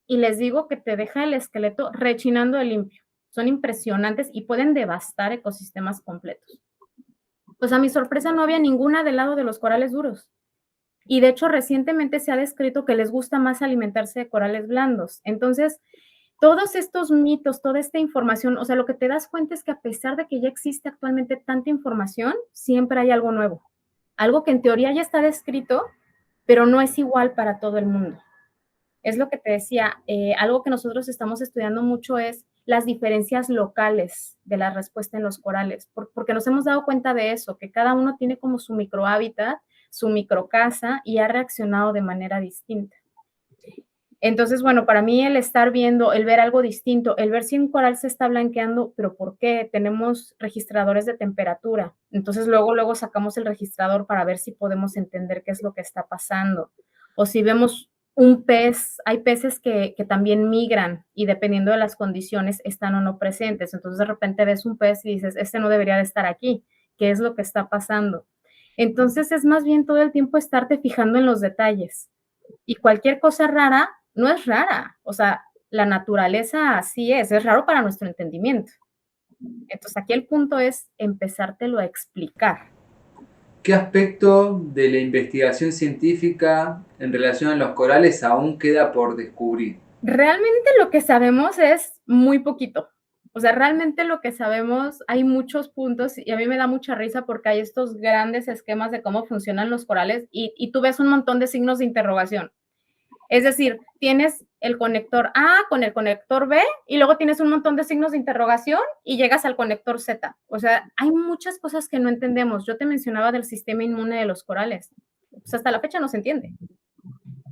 y les digo que te deja el esqueleto rechinando de limpio. Son impresionantes y pueden devastar ecosistemas completos. Pues a mi sorpresa no había ninguna del lado de los corales duros. Y de hecho recientemente se ha descrito que les gusta más alimentarse de corales blandos. Entonces, todos estos mitos, toda esta información, o sea, lo que te das cuenta es que a pesar de que ya existe actualmente tanta información, siempre hay algo nuevo. Algo que en teoría ya está descrito, pero no es igual para todo el mundo. Es lo que te decía, algo que nosotros estamos estudiando mucho es las diferencias locales de la respuesta en los corales, porque nos hemos dado cuenta de eso, que cada uno tiene como su microhábitat, su microcasa y ha reaccionado de manera distinta. Entonces, bueno, para mí el estar viendo, el ver algo distinto, el ver si un coral se está blanqueando, pero ¿por qué? Tenemos registradores de temperatura. Entonces, luego sacamos el registrador para ver si podemos entender qué es lo que está pasando. O si vemos un pez, hay peces que también migran y dependiendo de las condiciones están o no presentes. Entonces, de repente ves un pez y dices, este no debería de estar aquí. ¿Qué es lo que está pasando? Entonces, es más bien todo el tiempo estarte fijando en los detalles. Y cualquier cosa rara no es rara, o sea, la naturaleza así es raro para nuestro entendimiento. Entonces aquí el punto es empezártelo a explicar. ¿Qué aspecto de la investigación científica en relación a los corales aún queda por descubrir? Realmente lo que sabemos es muy poquito. O sea, realmente lo que sabemos, hay muchos puntos y a mí me da mucha risa porque hay estos grandes esquemas de cómo funcionan los corales y tú ves un montón de signos de interrogación. Es decir, tienes el conector A con el conector B y luego tienes un montón de signos de interrogación y llegas al conector Z. O sea, hay muchas cosas que no entendemos. Yo te mencionaba del sistema inmune de los corales. Pues hasta la fecha no se entiende.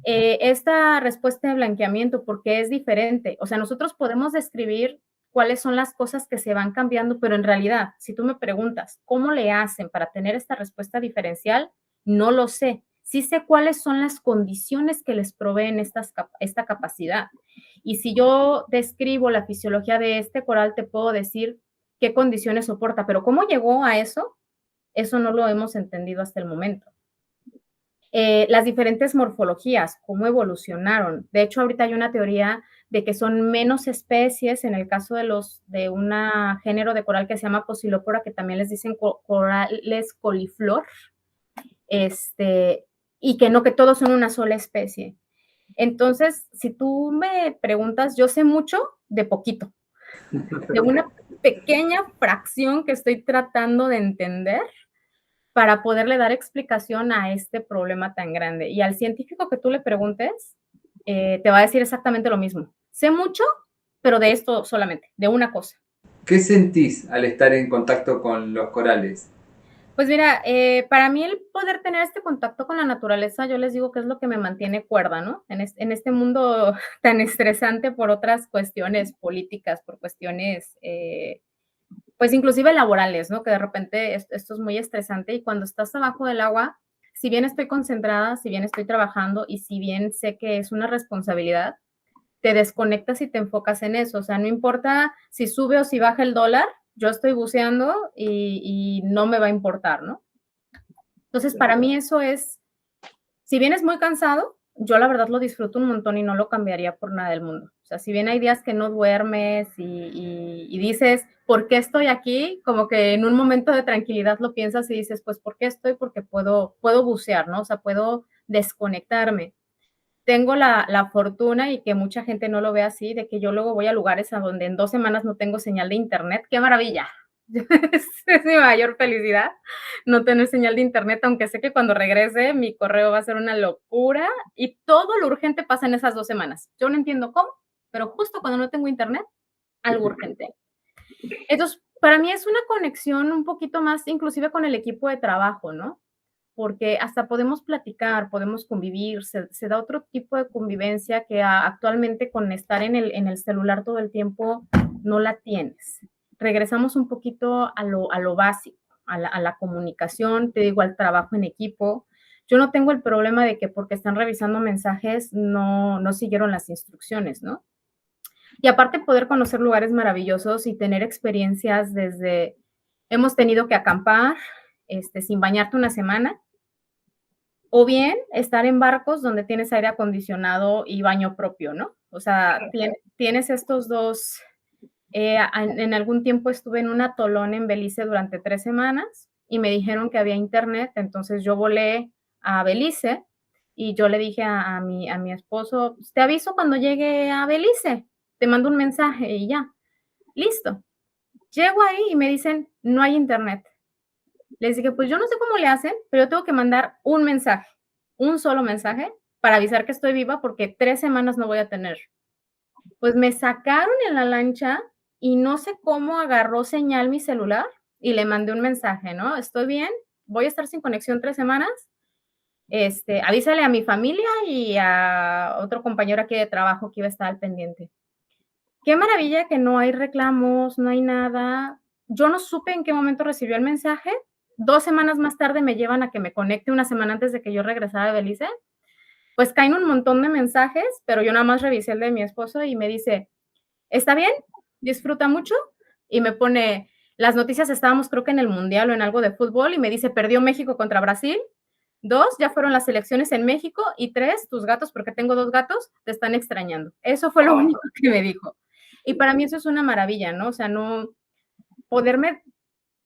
Esta respuesta de blanqueamiento, porque es diferente. O sea, nosotros podemos describir cuáles son las cosas que se van cambiando, pero en realidad, si tú me preguntas cómo le hacen para tener esta respuesta diferencial, no lo sé. Sí sé cuáles son las condiciones que les proveen esta capacidad. Y si yo describo la fisiología de este coral, te puedo decir qué condiciones soporta, pero cómo llegó a eso, eso no lo hemos entendido hasta el momento. Las diferentes morfologías, cómo evolucionaron. De hecho, ahorita hay una teoría de que son menos especies en el caso de un género de coral que se llama Posilopora, que también les dicen corales coliflor, y que no, que todos son una sola especie. Entonces, si tú me preguntas, yo sé mucho de poquito. pequeña fracción que estoy tratando de entender para poderle dar explicación a este problema tan grande. Y al científico que tú le preguntes, te va a decir exactamente lo mismo. Sé mucho, pero de esto solamente, de una cosa. ¿Qué sentís al estar en contacto con los corales? Pues mira, para mí el poder tener este contacto con la naturaleza, yo les digo que es lo que me mantiene cuerda, ¿no? En este mundo tan estresante por otras cuestiones políticas, por cuestiones, pues inclusive laborales, ¿no? Que de repente esto es muy estresante y cuando estás abajo del agua, si bien estoy concentrada, si bien estoy trabajando y si bien sé que es una responsabilidad, te desconectas y te enfocas en eso. O sea, no importa si sube o si baja el dólar, yo estoy buceando y no me va a importar, ¿no? Entonces, para mí eso es, si bien es muy cansado, yo la verdad lo disfruto un montón y no lo cambiaría por nada del mundo. O sea, si bien hay días que no duermes y dices, ¿por qué estoy aquí? Como que en un momento de tranquilidad lo piensas y dices, pues, ¿por qué estoy? Porque puedo bucear, ¿no? O sea, puedo desconectarme. Tengo la fortuna y que mucha gente no lo ve así, de que yo luego voy a lugares a donde en 2 semanas no tengo señal de internet. ¡Qué maravilla! Es mi mayor felicidad no tener señal de internet, aunque sé que cuando regrese mi correo va a ser una locura y todo lo urgente pasa en esas 2 semanas. Yo no entiendo cómo, pero justo cuando no tengo internet, algo urgente. Entonces, para mí es una conexión un poquito más, inclusive con el equipo de trabajo, ¿no? Porque hasta podemos platicar, podemos convivir, se da otro tipo de convivencia que actualmente con estar en el celular todo el tiempo no la tienes. Regresamos un poquito a lo básico, a la comunicación, te digo, al trabajo en equipo. Yo no tengo el problema de que porque están revisando mensajes no siguieron las instrucciones, ¿no? Y aparte poder conocer lugares maravillosos y tener experiencias desde, hemos tenido que acampar, sin bañarte una semana, o bien estar en barcos donde tienes aire acondicionado y baño propio, ¿no? O sea, tienes estos dos. En algún tiempo estuve en un atolón en Belice durante 3 semanas y me dijeron que había internet, entonces yo volé a Belice y yo le dije a mi esposo, te aviso cuando llegue a Belice, te mando un mensaje y ya, listo. Llego ahí y me dicen, no hay internet. Les dije, pues yo no sé cómo le hacen, pero yo tengo que mandar un mensaje, un solo mensaje para avisar que estoy viva porque 3 semanas no voy a tener. Pues me sacaron en la lancha y no sé cómo agarró señal mi celular y le mandé un mensaje, ¿no? Estoy bien, voy a estar sin conexión 3 semanas. Avísale a mi familia y a otro compañero aquí de trabajo que iba a estar al pendiente. Qué maravilla que no hay reclamos, no hay nada. Yo no supe en qué momento recibió el mensaje. 2 semanas más tarde me llevan a que me conecte una semana antes de que yo regresara de Belice. Pues caen un montón de mensajes, pero yo nada más revisé el de mi esposo y me dice, ¿está bien? ¿Disfruta mucho? Y me pone, las noticias estábamos creo que en el Mundial o en algo de fútbol y me dice, perdió México contra Brasil. 2, ya fueron las elecciones en México. Y 3, tus gatos, porque tengo 2 gatos, te están extrañando. Eso fue lo único que me dijo. Y para mí eso es una maravilla, ¿no? O sea, no poderme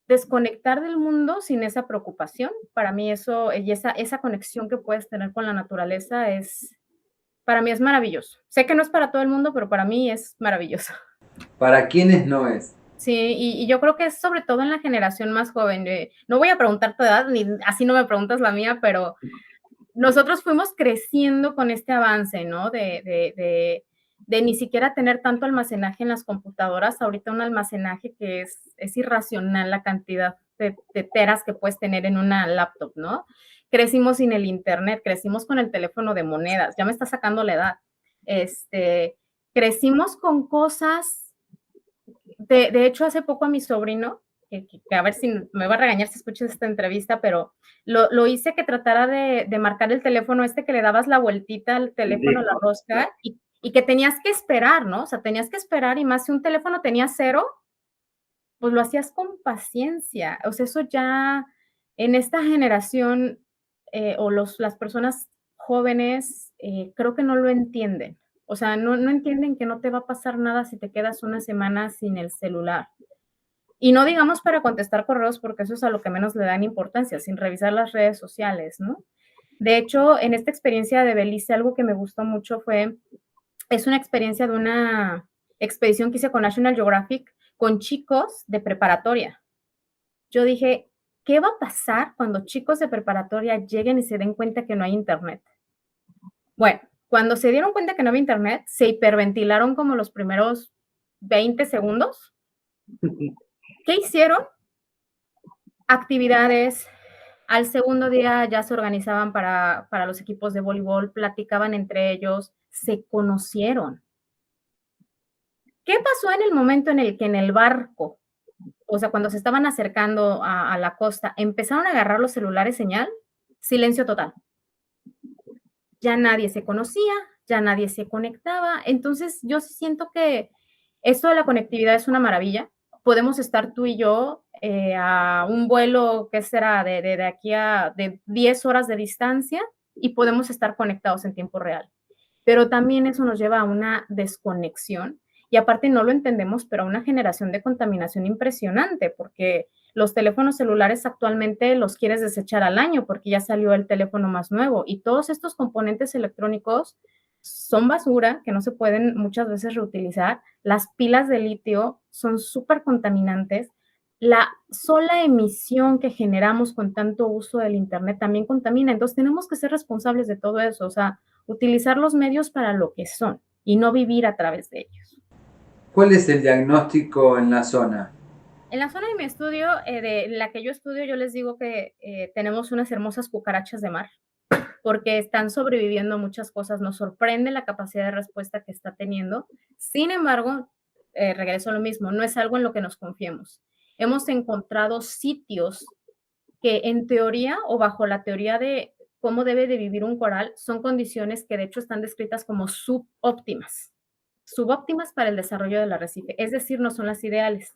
desconectar del mundo sin esa preocupación. Para mí eso y esa conexión que puedes tener con la naturaleza para mí es maravilloso. Sé que no es para todo el mundo, pero para mí es maravilloso. ¿Para quiénes no es? Sí, y yo creo que es sobre todo en la generación más joven. No voy a preguntar tu edad, ni así no me preguntas la mía, pero nosotros fuimos creciendo con este avance, ¿no? De ni siquiera tener tanto almacenaje en las computadoras, ahorita un almacenaje que es irracional la cantidad de teras que puedes tener en una laptop, ¿no? Crecimos sin el internet, crecimos con el teléfono de monedas, ya me está sacando la edad. Crecimos con cosas, de hecho hace poco a mi sobrino, que a ver si me va a regañar si escuchas esta entrevista, pero lo hice que tratara de marcar el teléfono que le dabas la vueltita al teléfono, la rosca, y que tenías que esperar, ¿no? O sea, tenías que esperar y más si un teléfono tenía 0, pues lo hacías con paciencia. O sea, eso ya en esta generación o las personas jóvenes creo que no lo entienden. O sea, no entienden que no te va a pasar nada si te quedas una semana sin el celular. Y no digamos para contestar correos, porque eso es a lo que menos le dan importancia, sin revisar las redes sociales, ¿no? De hecho, en esta experiencia de Belice, algo que me gustó mucho es una experiencia de una expedición que hice con National Geographic, con chicos de preparatoria. Yo dije, ¿qué va a pasar cuando chicos de preparatoria lleguen y se den cuenta que no hay internet? Bueno, cuando se dieron cuenta que no había internet, se hiperventilaron como los primeros 20 segundos. ¿Qué hicieron? Actividades. Al segundo día ya se organizaban para los equipos de voleibol, platicaban entre ellos, se conocieron. ¿Qué pasó en el momento en el que en el barco, o sea, cuando se estaban acercando a la costa, empezaron a agarrar los celulares señal? Silencio total. Ya nadie se conocía, ya nadie se conectaba. Entonces, yo siento que esto de la conectividad es una maravilla. Podemos estar tú y yo a un vuelo, ¿qué será? De aquí a de 10 horas de distancia y podemos estar conectados en tiempo real. Pero también eso nos lleva a una desconexión y aparte no lo entendemos, pero a una generación de contaminación impresionante, porque los teléfonos celulares actualmente los quieres desechar al año porque ya salió el teléfono más nuevo y todos estos componentes electrónicos son basura que no se pueden muchas veces reutilizar. Las pilas de litio son súper contaminantes. La sola emisión que generamos con tanto uso del Internet también contamina. Entonces tenemos que ser responsables de todo eso, o sea, utilizar los medios para lo que son y no vivir a través de ellos. ¿Cuál es el diagnóstico en la zona? En la zona de mi estudio, de la que yo estudio, yo les digo que tenemos unas hermosas cucarachas de mar, porque están sobreviviendo muchas cosas. Nos sorprende la capacidad de respuesta que está teniendo. Sin embargo, regreso a lo mismo, no es algo en lo que nos confiemos. Hemos encontrado sitios que en teoría o bajo la teoría de cómo debe de vivir un coral, son condiciones que de hecho están descritas como subóptimas para el desarrollo del arrecife, es decir, no son las ideales.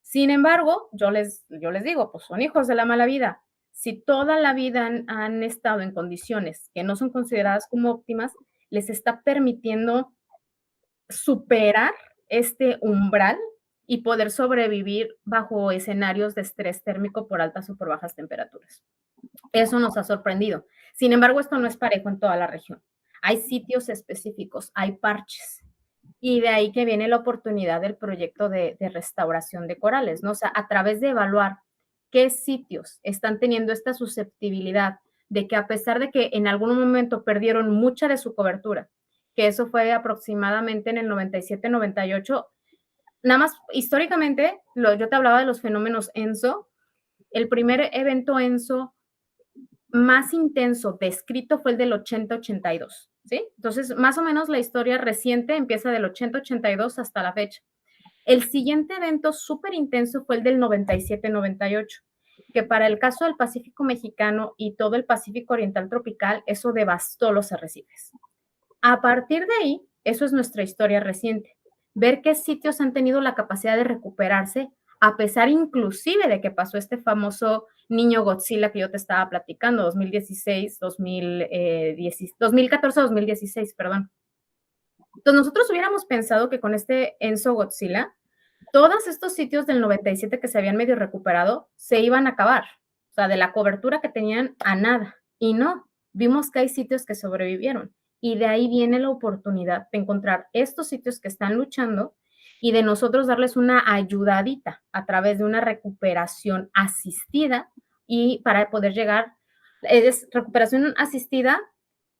Sin embargo, yo les digo, pues son hijos de la mala vida. Si toda la vida han estado en condiciones que no son consideradas como óptimas, les está permitiendo superar este umbral y poder sobrevivir bajo escenarios de estrés térmico por altas o por bajas temperaturas. Eso nos ha sorprendido. Sin embargo, esto no es parejo en toda la región. Hay sitios específicos, hay parches. Y de ahí que viene la oportunidad del proyecto de restauración de corales, ¿no? O sea, a través de evaluar qué sitios están teniendo esta susceptibilidad de que a pesar de que en algún momento perdieron mucha de su cobertura, que eso fue aproximadamente en el 97-98, nada más históricamente, yo te hablaba de los fenómenos ENSO, el primer evento ENSO más intenso descrito fue el del 80-82, ¿sí? Entonces, más o menos la historia reciente empieza del 80-82 hasta la fecha. El siguiente evento súper intenso fue el del 97-98, que para el caso del Pacífico mexicano y todo el Pacífico oriental tropical, eso devastó los arrecifes. A partir de ahí, eso es nuestra historia reciente. Ver qué sitios han tenido la capacidad de recuperarse, a pesar inclusive de que pasó este famoso niño Godzilla que yo te estaba platicando, 2014-2016, perdón. Entonces nosotros hubiéramos pensado que con este Enso Godzilla, todos estos sitios del 97 que se habían medio recuperado se iban a acabar, o sea, de la cobertura que tenían a nada. Y no, vimos que hay sitios que sobrevivieron. Y de ahí viene la oportunidad de encontrar estos sitios que están luchando y de nosotros darles una ayudadita a través de una recuperación asistida y para poder llegar, es recuperación asistida,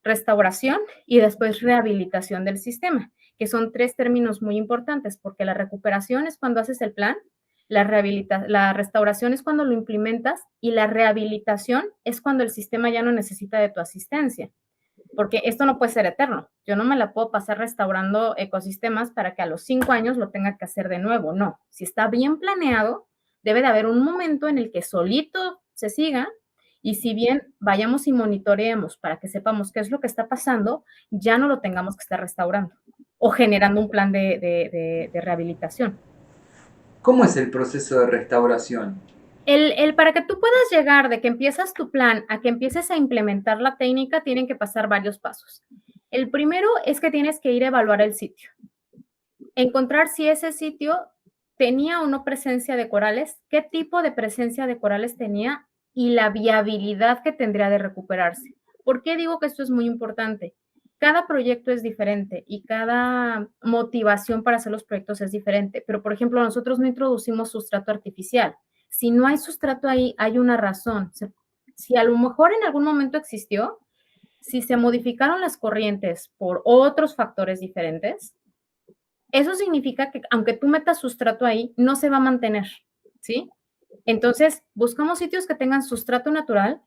restauración y después rehabilitación del sistema, que son tres términos muy importantes, porque la recuperación es cuando haces el plan, la restauración es cuando lo implementas y la rehabilitación es cuando el sistema ya no necesita de tu asistencia, porque esto no puede ser eterno. Yo no me la puedo pasar restaurando ecosistemas para que a los 5 años lo tenga que hacer de nuevo. No, si está bien planeado, debe de haber un momento en el que solito se siga y si bien vayamos y monitoreemos para que sepamos qué es lo que está pasando, ya no lo tengamos que estar restaurando o generando un plan de rehabilitación. ¿Cómo es el proceso de restauración? Para que tú puedas llegar de que empiezas tu plan a que empieces a implementar la técnica, tienen que pasar varios pasos. El primero es que tienes que ir a evaluar el sitio. Encontrar si ese sitio tenía o no presencia de corales, qué tipo de presencia de corales tenía y la viabilidad que tendría de recuperarse. ¿Por qué digo que esto es muy importante? cada proyecto es diferente y cada motivación para hacer los proyectos es diferente. Pero, por ejemplo, nosotros no introducimos sustrato artificial. Si no hay sustrato ahí, hay una razón. Si a lo mejor en algún momento existió, si se modificaron las corrientes por otros factores diferentes, eso significa que aunque tú metas sustrato ahí, no se va a mantener, ¿sí? Entonces, buscamos sitios que tengan sustrato natural,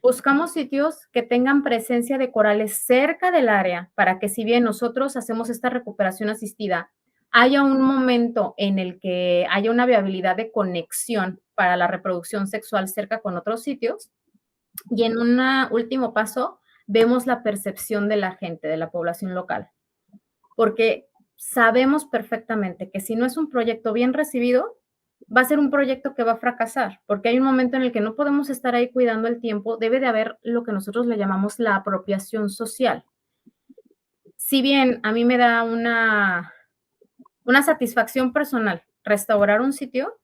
buscamos sitios que tengan presencia de corales cerca del área para que si bien nosotros hacemos esta recuperación asistida, haya un momento en el que haya una viabilidad de conexión para la reproducción sexual cerca con otros sitios. Y en un último paso, vemos la percepción de la gente, de la población local, porque sabemos perfectamente que si no es un proyecto bien recibido, va a ser un proyecto que va a fracasar, porque hay un momento en el que no podemos estar ahí cuidando el tiempo, debe de haber lo que nosotros le llamamos la apropiación social. Si bien a mí me da una satisfacción personal restaurar un sitio,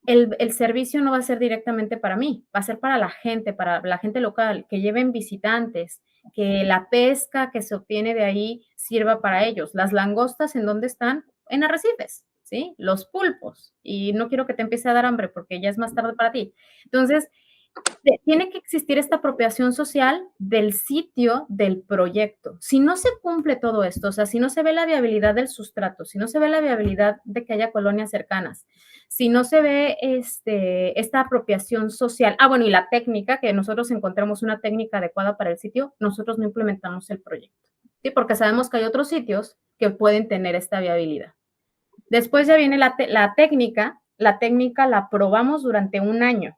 el servicio no va a ser directamente para mí, va a ser para la gente local, que lleven visitantes, que la pesca que se obtiene de ahí sirva para ellos. Las langostas, ¿en dónde están? En arrecifes, ¿sí? Los pulpos. Y no quiero que te empiece a dar hambre porque ya es más tarde para ti. Entonces, tiene que existir esta apropiación social del sitio del proyecto. Si no se cumple todo esto, o sea, si no se ve la viabilidad del sustrato, si no se ve la viabilidad de que haya colonias cercanas, si no se ve esta apropiación social, bueno, y la técnica, que nosotros encontremos una técnica adecuada para el sitio, nosotros no implementamos el proyecto, ¿sí? Porque sabemos que hay otros sitios que pueden tener esta viabilidad. Después ya viene la técnica la probamos durante un año.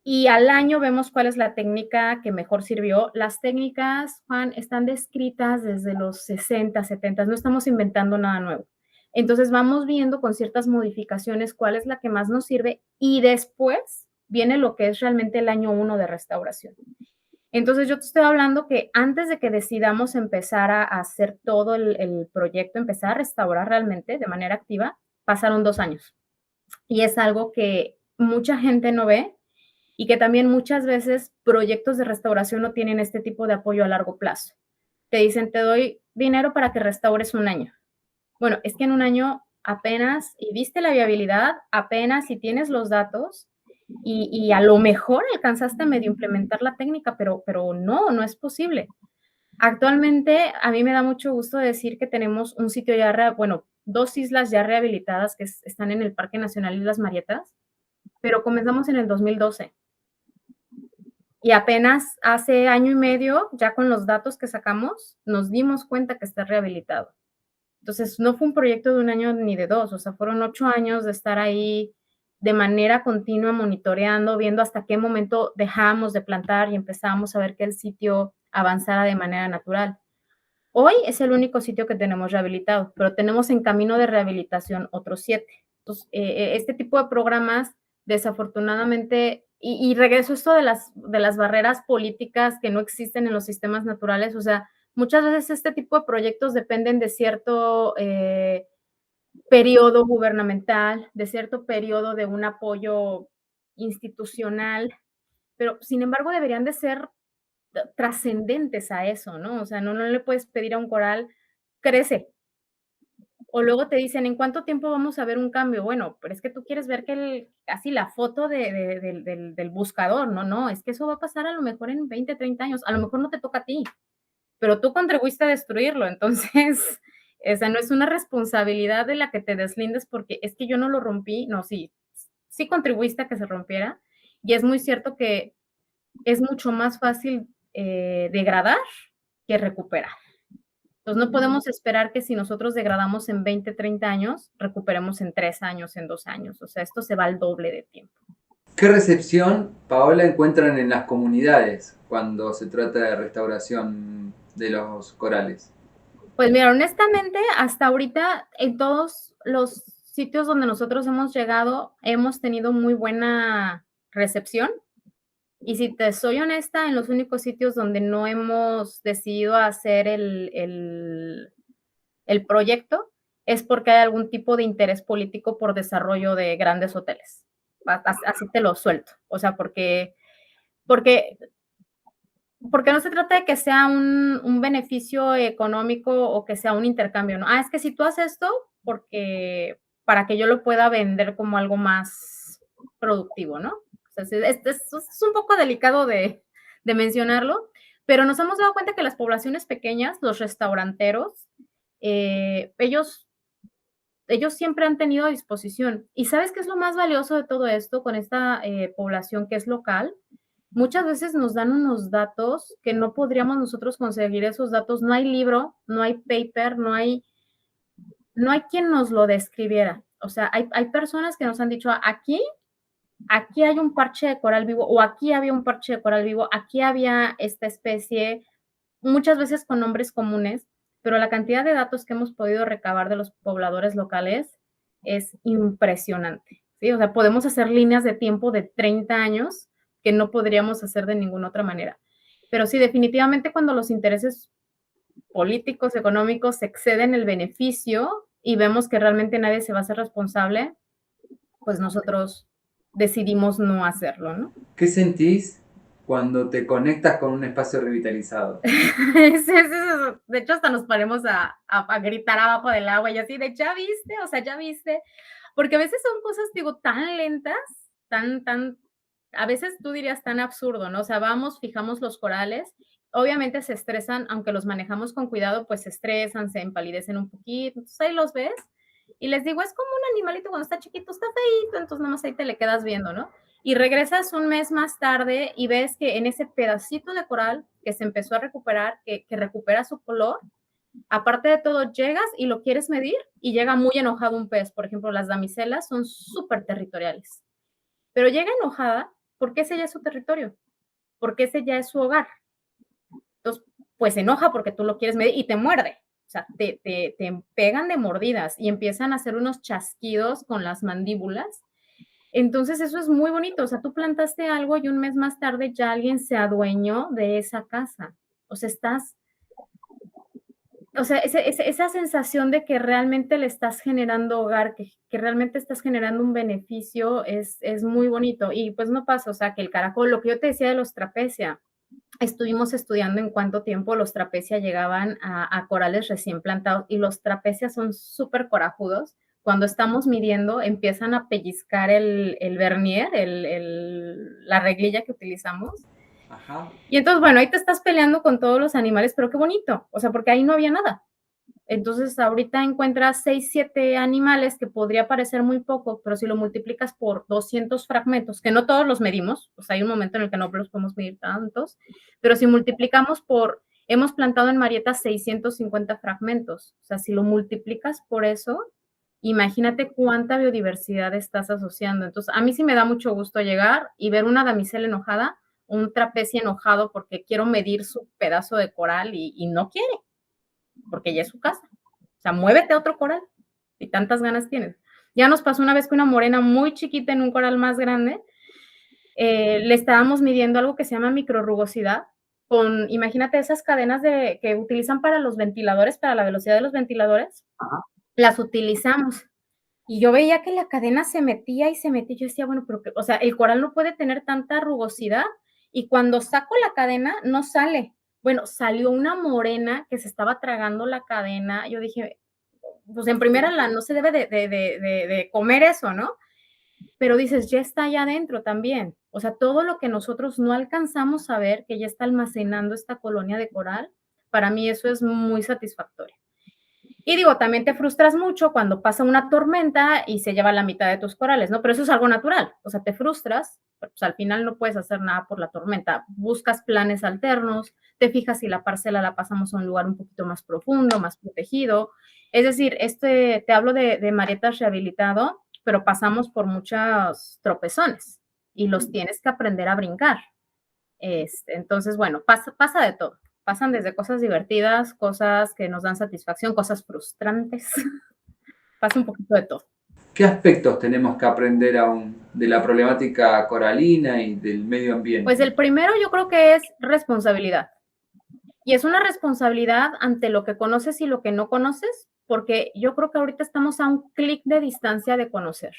Y al año vemos cuál es la técnica que mejor sirvió. Las técnicas, Juan, están descritas desde los 60, 70, no estamos inventando nada nuevo. Entonces vamos viendo con ciertas modificaciones cuál es la que más nos sirve y después viene lo que es realmente el año 1 de restauración. Entonces yo te estoy hablando que antes de que decidamos empezar a hacer todo el proyecto, empezar a restaurar realmente de manera activa, pasaron 2 años. Y es algo que mucha gente no ve y que también muchas veces proyectos de restauración no tienen este tipo de apoyo a largo plazo. Te dicen, te doy dinero para que restaures un año. Bueno, es que en un año apenas, y viste la viabilidad, apenas si tienes los datos y a lo mejor alcanzaste a medio implementar la técnica, pero no es posible. Actualmente a mí me da mucho gusto decir que tenemos un sitio ya, bueno, 2 islas ya rehabilitadas que están en el Parque Nacional Islas Marietas, pero comenzamos en el 2012. Y apenas hace año y medio, ya con los datos que sacamos, nos dimos cuenta que está rehabilitado. Entonces, no fue un proyecto de un año ni de 2, o sea, fueron 8 años de estar ahí de manera continua, monitoreando, viendo hasta qué momento dejábamos de plantar y empezábamos a ver que el sitio avanzara de manera natural. Hoy es el único sitio que tenemos rehabilitado, pero tenemos en camino de rehabilitación otros 7. Entonces, este tipo de programas, desafortunadamente, y regreso a esto de las barreras políticas que no existen en los sistemas naturales, o sea, muchas veces este tipo de proyectos dependen de cierto periodo gubernamental, de cierto periodo de un apoyo institucional, pero sin embargo deberían de ser trascendentes a eso, ¿no? O sea, no le puedes pedir a un coral, crece. O luego te dicen, ¿en cuánto tiempo vamos a ver un cambio? Bueno, pero es que tú quieres ver que así la foto del buscador, no, es que eso va a pasar a lo mejor en 20, 30 años, a lo mejor no te toca a ti, pero tú contribuiste a destruirlo, entonces, esa no es una responsabilidad de la que te deslindes porque es que yo no lo rompí, no, sí contribuiste a que se rompiera, y es muy cierto que es mucho más fácil degradar que recuperar. Entonces, no podemos esperar que si nosotros degradamos en 20, 30 años, recuperemos en 3 años, en 2 años. O sea, esto se va al doble de tiempo. ¿Qué recepción, Paola, encuentran en las comunidades cuando se trata de restauración de los corales? Pues mira, honestamente, hasta ahorita en todos los sitios donde nosotros hemos llegado, hemos tenido muy buena recepción. Y si te soy honesta, en los únicos sitios donde no hemos decidido hacer el proyecto es porque hay algún tipo de interés político por desarrollo de grandes hoteles. Así te lo suelto. O sea, porque porque no se trata de que sea un beneficio económico o que sea un intercambio, ¿no? Es que si tú haces esto, porque para que yo lo pueda vender como algo más productivo, ¿no? O sea, es un poco delicado de mencionarlo, pero nos hemos dado cuenta que las poblaciones pequeñas, los restauranteros, ellos siempre han tenido a disposición. ¿Y sabes qué es lo más valioso de todo esto con esta población que es local? Muchas veces nos dan unos datos que no podríamos nosotros conseguir esos datos. No hay libro, no hay paper, no hay quien nos lo describiera. O sea, hay personas que nos han dicho, aquí hay un parche de coral vivo, o aquí había un parche de coral vivo, aquí había esta especie, muchas veces con nombres comunes, pero la cantidad de datos que hemos podido recabar de los pobladores locales es impresionante, ¿sí? O sea, podemos hacer líneas de tiempo de 30 años que no podríamos hacer de ninguna otra manera. Pero sí, definitivamente cuando los intereses políticos, económicos exceden el beneficio y vemos que realmente nadie se va a hacer responsable, pues nosotros decidimos no hacerlo, ¿no? ¿Qué sentís cuando te conectas con un espacio revitalizado? De hecho, hasta nos ponemos a gritar abajo del agua y así de, ya viste, o sea, ya viste, porque a veces son cosas, digo, tan lentas, a veces tú dirías tan absurdo, ¿no? O sea, vamos, fijamos los corales, obviamente se estresan, aunque los manejamos con cuidado, pues se estresan, se empalidecen un poquito, entonces ahí los ves y les digo, es como un animalito cuando está chiquito, está feito, entonces nada más ahí te le quedas viendo, ¿no? Y regresas un mes más tarde y ves que en ese pedacito de coral que se empezó a recuperar, que recupera su color, aparte de todo, llegas y lo quieres medir y llega muy enojado un pez. Por ejemplo, las damiselas son súper territoriales, pero llega enojada porque ese ya es su territorio, porque ese ya es su hogar. Entonces, pues se enoja porque tú lo quieres medir y te muerde. O sea, te pegan de mordidas y empiezan a hacer unos chasquidos con las mandíbulas. Entonces, eso es muy bonito. O sea, tú plantaste algo y un mes más tarde ya alguien se adueñó de esa casa. O sea, esa sensación de que realmente le estás generando hogar, que realmente estás generando un beneficio, es muy bonito. Y pues no pasa, o sea, que el caracol, lo que yo te decía de los trapecia, estuvimos estudiando en cuánto tiempo los trapecia llegaban a corales recién plantados y los trapecia son súper corajudos. Cuando estamos midiendo, empiezan a pellizcar el vernier, la reglilla que utilizamos. Ajá. Y entonces, bueno, ahí te estás peleando con todos los animales, pero qué bonito, o sea, porque ahí no había nada. Entonces, ahorita encuentras 6, 7 animales que podría parecer muy poco, pero si lo multiplicas por 200 fragmentos, que no todos los medimos, pues hay un momento en el que no los podemos medir tantos, pero si multiplicamos hemos plantado en Marieta 650 fragmentos, o sea, si lo multiplicas por eso, imagínate cuánta biodiversidad estás asociando. Entonces, a mí sí me da mucho gusto llegar y ver una damisela enojada, un trapecio enojado porque quiero medir su pedazo de coral y no quiere porque ya es su casa. O sea, muévete a otro coral y tantas ganas tienes. Ya nos pasó una vez que una morena muy chiquita en un coral más grande, le estábamos midiendo algo que se llama microrugosidad, imagínate esas cadenas que utilizan para los ventiladores, para la velocidad de los ventiladores, las utilizamos. Y yo veía que la cadena se metía y se metía. Yo decía, bueno, pero o sea, el coral no puede tener tanta rugosidad. Y cuando saco la cadena, no sale. Bueno, salió una morena que se estaba tragando la cadena. Yo dije, pues en primera no se debe de comer eso, ¿no? Pero dices, ya está allá adentro también. O sea, todo lo que nosotros no alcanzamos a ver, que ya está almacenando esta colonia de coral, para mí eso es muy satisfactorio. Y digo, también te frustras mucho cuando pasa una tormenta y se lleva la mitad de tus corales, ¿no? Pero eso es algo natural. O sea, te frustras, pero pues al final no puedes hacer nada por la tormenta. Buscas planes alternos, te fijas si la parcela la pasamos a un lugar un poquito más profundo, más protegido. Es decir, te hablo de Marietas rehabilitado, pero pasamos por muchos tropezones y los tienes que aprender a brincar. Entonces, bueno, pasa de todo. Pasan desde cosas divertidas, cosas que nos dan satisfacción, cosas frustrantes. Pasa un poquito de todo. ¿Qué aspectos tenemos que aprender aún de la problemática coralina y del medio Pues ambiente? el primero yo creo que es responsabilidad. Y es una responsabilidad ante lo que conoces y lo que no conoces, porque yo creo que ahorita estamos a un clic de distancia de conocer.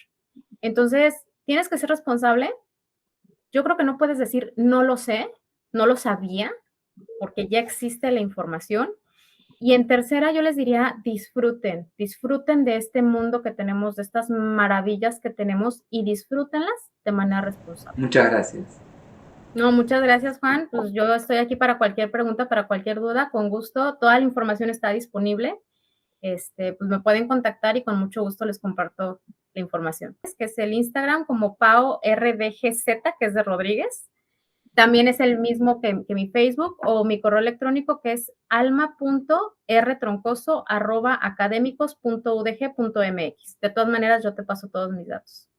Entonces, tienes que ser responsable. Yo creo que no puedes decir, no lo sé, no lo sabía, porque ya existe la información. Y en tercera, yo les diría, disfruten de este mundo que tenemos, de estas maravillas que tenemos y disfrútenlas de manera responsable. Muchas gracias. No, muchas gracias, Juan. Pues yo estoy aquí para cualquier pregunta, para cualquier duda, con gusto. Toda la información está disponible. Pues me pueden contactar y con mucho gusto les comparto la información. Que es el Instagram como PaoRDGZ, que es de Rodríguez. También es el mismo que mi Facebook o mi correo electrónico, que es alma.rtroncoso@academicos.udg.mx. De todas maneras, yo te paso todos mis datos.